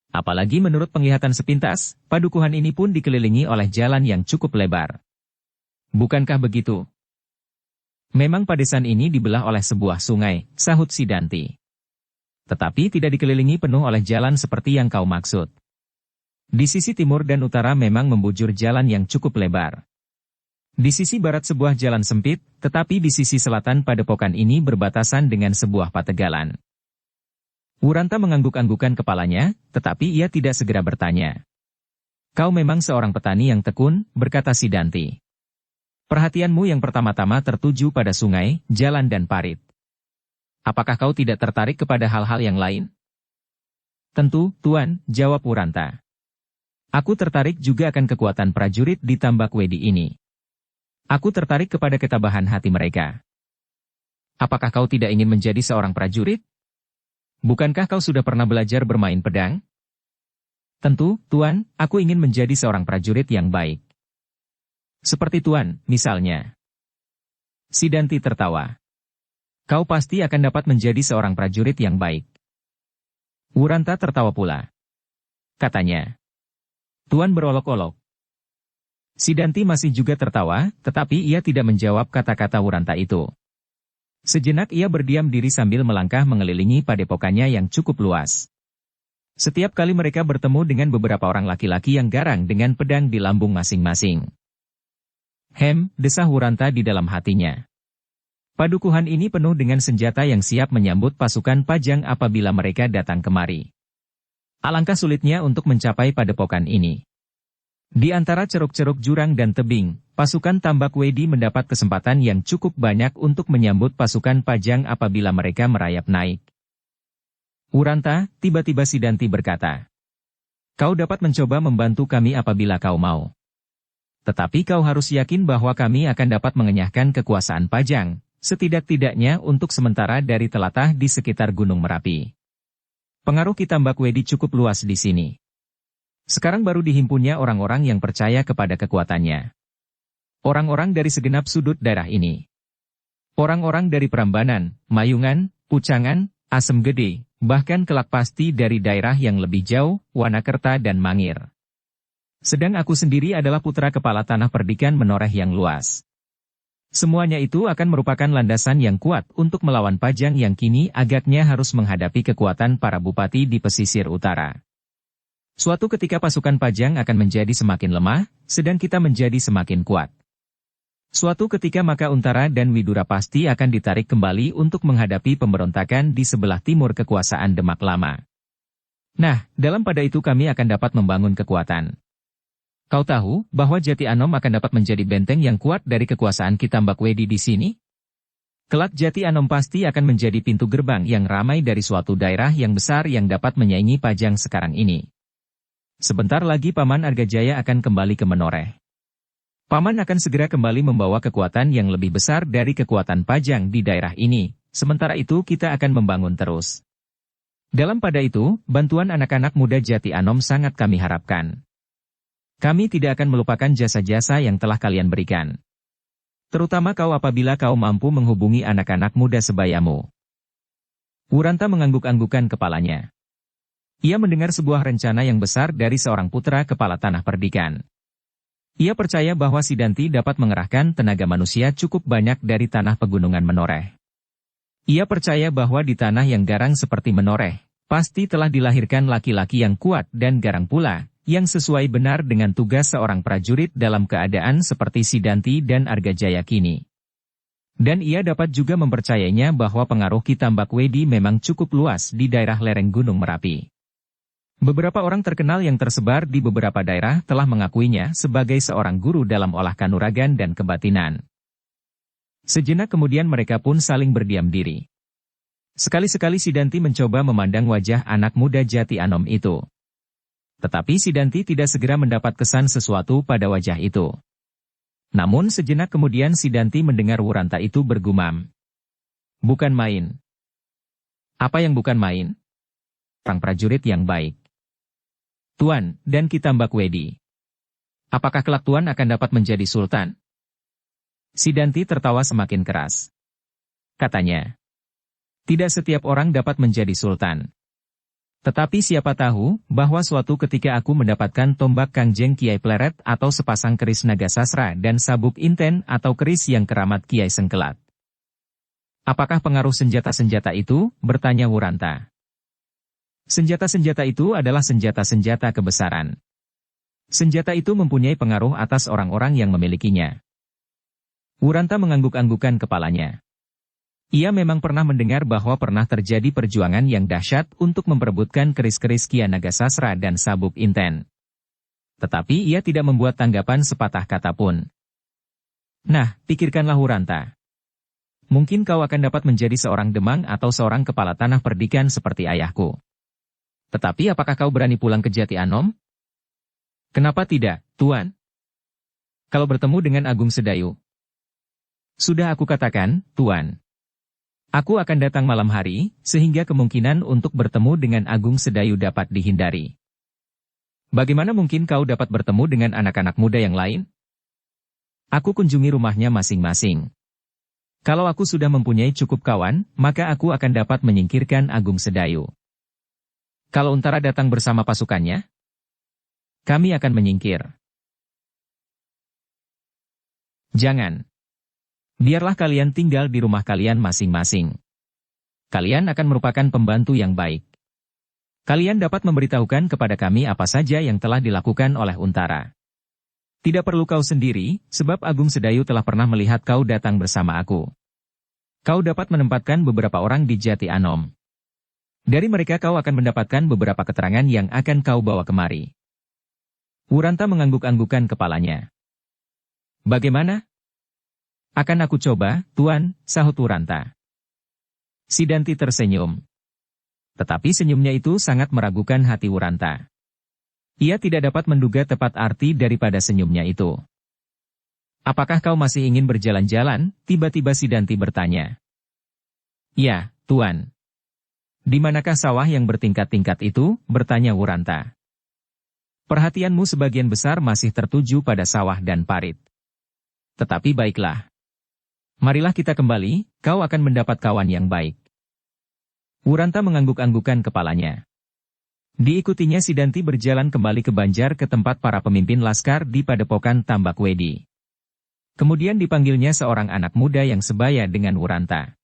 Apalagi menurut penglihatan sepintas, padukuhan ini pun dikelilingi oleh jalan yang cukup lebar. Bukankah begitu?" "Memang padesan ini dibelah oleh sebuah sungai," sahut Sidanti. "Tetapi tidak dikelilingi penuh oleh jalan seperti yang kau maksud. Di sisi timur dan utara memang membujur jalan yang cukup lebar. Di sisi barat sebuah jalan sempit, tetapi di sisi selatan padepokan ini berbatasan dengan sebuah pategalan." Wuranta mengangguk-anggukan kepalanya, tetapi ia tidak segera bertanya. "Kau memang seorang petani yang tekun," berkata Sidanti. "Perhatianmu yang pertama-tama tertuju pada sungai, jalan dan parit. Apakah kau tidak tertarik kepada hal-hal yang lain?" "Tentu, Tuan," jawab Wuranta. "Aku tertarik juga akan kekuatan prajurit di Tambak Wedi ini. Aku tertarik kepada ketabahan hati mereka." "Apakah kau tidak ingin menjadi seorang prajurit? Bukankah kau sudah pernah belajar bermain pedang?" "Tentu, Tuan, aku ingin menjadi seorang prajurit yang baik." "Seperti Tuan, misalnya." Sidanti tertawa. "Kau pasti akan dapat menjadi seorang prajurit yang baik." Wuranta tertawa pula. Katanya, "Tuan berolok-olok." Sidanti masih juga tertawa, tetapi ia tidak menjawab kata-kata Wuranta itu. Sejenak ia berdiam diri sambil melangkah mengelilingi padepokannya yang cukup luas. Setiap kali mereka bertemu dengan beberapa orang laki-laki yang garang dengan pedang di lambung masing-masing. Desah Wuranta di dalam hatinya. Padukuhan ini penuh dengan senjata yang siap menyambut pasukan Pajang apabila mereka datang kemari. Alangkah sulitnya untuk mencapai padepokan ini. Di antara ceruk-ceruk jurang dan tebing, pasukan Tambak Wedi mendapat kesempatan yang cukup banyak untuk menyambut pasukan Pajang apabila mereka merayap naik. "Wuranta," tiba-tiba Sidanti berkata, "kau dapat mencoba membantu kami apabila kau mau. Tetapi kau harus yakin bahwa kami akan dapat mengenyahkan kekuasaan Pajang, setidak-tidaknya untuk sementara dari telatah di sekitar Gunung Merapi. Pengaruh Ki Tambak Wedi cukup luas di sini. Sekarang baru dihimpunnya orang-orang yang percaya kepada kekuatannya. Orang-orang dari segenap sudut daerah ini. Orang-orang dari Prambanan, Mayungan, Pucangan, Asem Gede, bahkan kelak pasti dari daerah yang lebih jauh, Wanakerta dan Mangir. Sedang aku sendiri adalah putra kepala tanah perdikan menoreh yang luas. Semuanya itu akan merupakan landasan yang kuat untuk melawan Pajang yang kini agaknya harus menghadapi kekuatan para bupati di pesisir utara. Suatu ketika pasukan Pajang akan menjadi semakin lemah, sedang kita menjadi semakin kuat. Suatu ketika maka Untara dan Widura pasti akan ditarik kembali untuk menghadapi pemberontakan di sebelah timur kekuasaan Demak Lama. Nah, dalam pada itu kami akan dapat membangun kekuatan. Kau tahu bahwa Jati Anom akan dapat menjadi benteng yang kuat dari kekuasaan Ki Tambak Wedi di sini? Kelak Jati Anom pasti akan menjadi pintu gerbang yang ramai dari suatu daerah yang besar yang dapat menyaingi Pajang sekarang ini. Sebentar lagi Paman Argajaya akan kembali ke Menoreh. Paman akan segera kembali membawa kekuatan yang lebih besar dari kekuatan Pajang di daerah ini, sementara itu kita akan membangun terus. Dalam pada itu, bantuan anak-anak muda Jati Anom sangat kami harapkan. Kami tidak akan melupakan jasa-jasa yang telah kalian berikan. Terutama kau apabila kau mampu menghubungi anak-anak muda sebayamu. Wuranta mengangguk-anggukan kepalanya. Ia mendengar sebuah rencana yang besar dari seorang putra kepala tanah perdikan. Ia percaya bahwa Sidanti dapat mengerahkan tenaga manusia cukup banyak dari tanah pegunungan Menoreh. Ia percaya bahwa di tanah yang garang seperti Menoreh, pasti telah dilahirkan laki-laki yang kuat dan garang pula, yang sesuai benar dengan tugas seorang prajurit dalam keadaan seperti Sidanti dan Argajaya kini. Dan ia dapat juga mempercayainya bahwa pengaruh Ki Tambak Wedi memang cukup luas di daerah lereng Gunung Merapi. Beberapa orang terkenal yang tersebar di beberapa daerah telah mengakuinya sebagai seorang guru dalam olah kanuragan dan kebatinan. Sejenak kemudian mereka pun saling berdiam diri. Sekali-sekali Sidanti mencoba memandang wajah anak muda Jati Anom itu. Tetapi Sidanti tidak segera mendapat kesan sesuatu pada wajah itu. Namun sejenak kemudian Sidanti mendengar Wuranta itu bergumam. Bukan main. Apa yang bukan main? Sang prajurit yang baik. Tuan, dan Ki Tambak Wedi. Apakah kelak Tuan akan dapat menjadi sultan? Sidanti tertawa semakin keras. Katanya. Tidak setiap orang dapat menjadi sultan. Tetapi siapa tahu, bahwa suatu ketika aku mendapatkan tombak Kangjeng Kiai Pleret atau sepasang keris naga sasra dan sabuk inten atau keris yang keramat Kiai Sengkelat. Apakah pengaruh senjata-senjata itu? Bertanya Wuranta. Senjata-senjata itu adalah senjata-senjata kebesaran. Senjata itu mempunyai pengaruh atas orang-orang yang memilikinya. Wuranta mengangguk-anggukan kepalanya. Ia memang pernah mendengar bahwa pernah terjadi perjuangan yang dahsyat untuk memperebutkan keris-keris Kia Naga Sasra dan sabuk inten. Tetapi ia tidak membuat tanggapan sepatah kata pun. Nah, pikirkanlah Wuranta. Mungkin kau akan dapat menjadi seorang demang atau seorang kepala tanah perdikan seperti ayahku. Tetapi apakah kau berani pulang ke Jati Anom? Kenapa tidak, Tuan? Kalau bertemu dengan Agung Sedayu. Sudah aku katakan, Tuan. Aku akan datang malam hari, sehingga kemungkinan untuk bertemu dengan Agung Sedayu dapat dihindari. Bagaimana mungkin kau dapat bertemu dengan anak-anak muda yang lain? Aku kunjungi rumahnya masing-masing. Kalau aku sudah mempunyai cukup kawan, maka aku akan dapat menyingkirkan Agung Sedayu. Kalau Untara datang bersama pasukannya, kami akan menyingkir. Jangan. Biarlah kalian tinggal di rumah kalian masing-masing. Kalian akan merupakan pembantu yang baik. Kalian dapat memberitahukan kepada kami apa saja yang telah dilakukan oleh Untara. Tidak perlu kau sendiri, sebab Agung Sedayu telah pernah melihat kau datang bersama aku. Kau dapat menempatkan beberapa orang di Jati Anom. Dari mereka kau akan mendapatkan beberapa keterangan yang akan kau bawa kemari. Wuranta mengangguk-anggukan kepalanya. Bagaimana? Akan aku coba, Tuan, sahut Wuranta. Sidanti tersenyum. Tetapi senyumnya itu sangat meragukan hati Wuranta. Ia tidak dapat menduga tepat arti daripada senyumnya itu. Apakah kau masih ingin berjalan-jalan? Tiba-tiba Sidanti bertanya. Ya, Tuan. Di manakah sawah yang bertingkat-tingkat itu? Bertanya Wuranta. Perhatianmu sebagian besar masih tertuju pada sawah dan parit. Tetapi baiklah. Marilah kita kembali, kau akan mendapat kawan yang baik. Wuranta mengangguk-anggukan kepalanya. Diikutinya Sidanti berjalan kembali ke Banjar ke tempat para pemimpin laskar di Padepokan Tambak Wedi. Kemudian dipanggilnya seorang anak muda yang sebaya dengan Wuranta.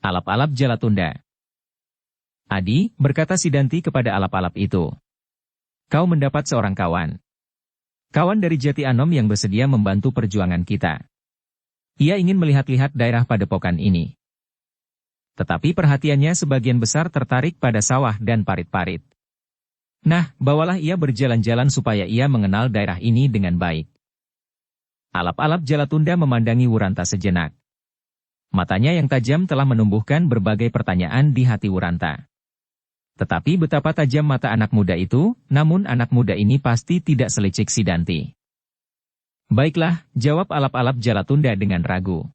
Alap-alap Jalatunda. Adi, berkata Sidanti kepada alap-alap itu. Kau mendapat seorang kawan. Kawan dari Jati Anom yang bersedia membantu perjuangan kita. Ia ingin melihat-lihat daerah Padepokan ini. Tetapi perhatiannya sebagian besar tertarik pada sawah dan parit-parit. Nah, bawalah ia berjalan-jalan supaya ia mengenal daerah ini dengan baik. Alap-alap Jalatunda memandangi Wuranta sejenak. Matanya yang tajam telah menumbuhkan berbagai pertanyaan di hati Wuranta. Tetapi betapa tajam mata anak muda itu, namun anak muda ini pasti tidak selicik Sidanti. Baiklah, jawab alap-alap Jalatunda dengan ragu.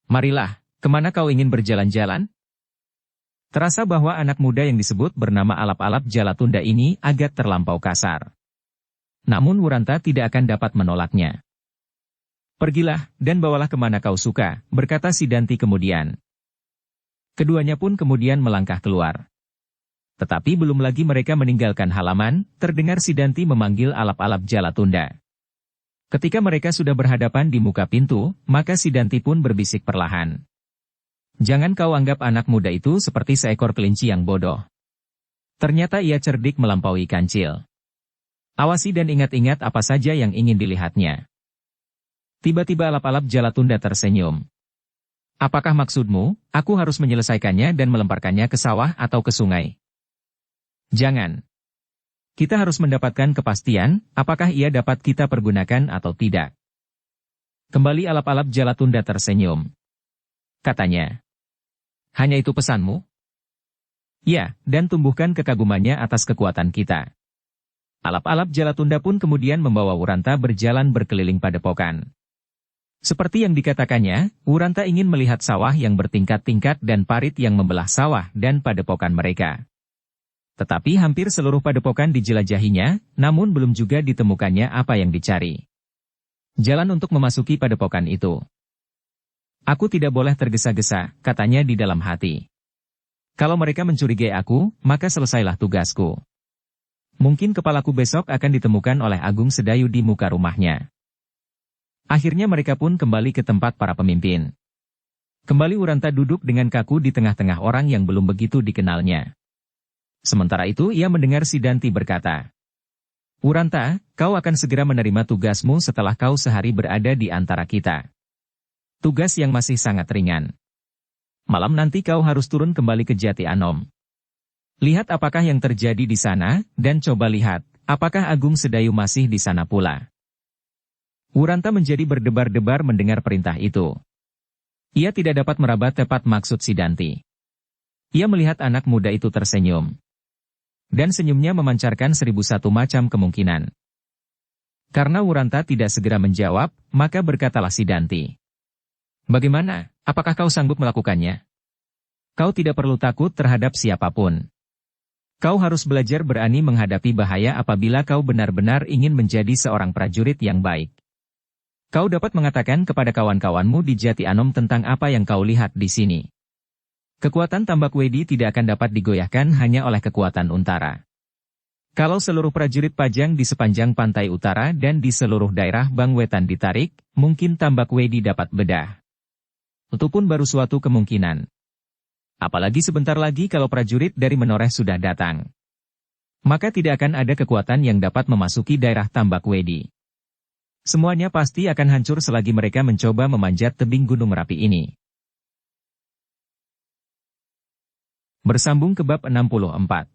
Marilah, kemana kau ingin berjalan-jalan? Terasa bahwa anak muda yang disebut bernama alap-alap Jalatunda ini agak terlampau kasar. Namun Wuranta tidak akan dapat menolaknya. Pergilah, dan bawalah kemana kau suka, berkata Sidanti kemudian. Keduanya pun kemudian melangkah keluar. Tetapi belum lagi mereka meninggalkan halaman, terdengar Sidanti memanggil alap-alap Jalatunda. Ketika mereka sudah berhadapan di muka pintu, maka Sidanti pun berbisik perlahan. Jangan kau anggap anak muda itu seperti seekor kelinci yang bodoh. Ternyata ia cerdik melampaui kancil. Awasi dan ingat-ingat apa saja yang ingin dilihatnya. Tiba-tiba alap-alap Jalatunda tersenyum. Apakah maksudmu, aku harus menyelesaikannya dan melemparkannya ke sawah atau ke sungai? Jangan. Kita harus mendapatkan kepastian, apakah ia dapat kita pergunakan atau tidak. Kembali alap-alap Jalatunda tersenyum. Katanya. Hanya itu pesanmu? Ya, dan tumbuhkan kekagumannya atas kekuatan kita. Alap-alap Jalatunda pun kemudian membawa Wuranta berjalan berkeliling padepokan. Seperti yang dikatakannya, Wuranta ingin melihat sawah yang bertingkat-tingkat dan parit yang membelah sawah dan padepokan mereka. Tetapi hampir seluruh padepokan dijelajahinya, namun belum juga ditemukannya apa yang dicari. Jalan untuk memasuki padepokan itu. Aku tidak boleh tergesa-gesa, katanya di dalam hati. Kalau mereka mencurigai aku, maka selesailah tugasku. Mungkin kepalaku besok akan ditemukan oleh Agung Sedayu di muka rumahnya. Akhirnya mereka pun kembali ke tempat para pemimpin. Kembali Wuranta duduk dengan kaku di tengah-tengah orang yang belum begitu dikenalnya. Sementara itu ia mendengar Sidanti berkata, Wuranta, kau akan segera menerima tugasmu setelah kau sehari berada di antara kita. Tugas yang masih sangat ringan. Malam nanti kau harus turun kembali ke Jati Anom. Lihat apakah yang terjadi di sana, dan coba lihat, apakah Agung Sedayu masih di sana pula. Wuranta menjadi berdebar-debar mendengar perintah itu. Ia tidak dapat meraba tepat maksud Sidanti. Ia melihat anak muda itu tersenyum. Dan senyumnya memancarkan 1001 macam kemungkinan. Karena Wuranta tidak segera menjawab, maka berkatalah Sidanti. Bagaimana, apakah kau sanggup melakukannya? Kau tidak perlu takut terhadap siapapun. Kau harus belajar berani menghadapi bahaya apabila kau benar-benar ingin menjadi seorang prajurit yang baik. Kau dapat mengatakan kepada kawan-kawanmu di Jati Anom tentang apa yang kau lihat di sini. Kekuatan Tambak Wedi tidak akan dapat digoyahkan hanya oleh kekuatan Untara. Kalau seluruh prajurit Pajang di sepanjang pantai utara dan di seluruh daerah Bangwetan ditarik, mungkin Tambak Wedi dapat bedah. Itu pun baru suatu kemungkinan. Apalagi sebentar lagi kalau prajurit dari Menoreh sudah datang. Maka tidak akan ada kekuatan yang dapat memasuki daerah Tambak Wedi. Semuanya pasti akan hancur selagi mereka mencoba memanjat tebing Gunung Merapi ini. Bersambung ke bab 64.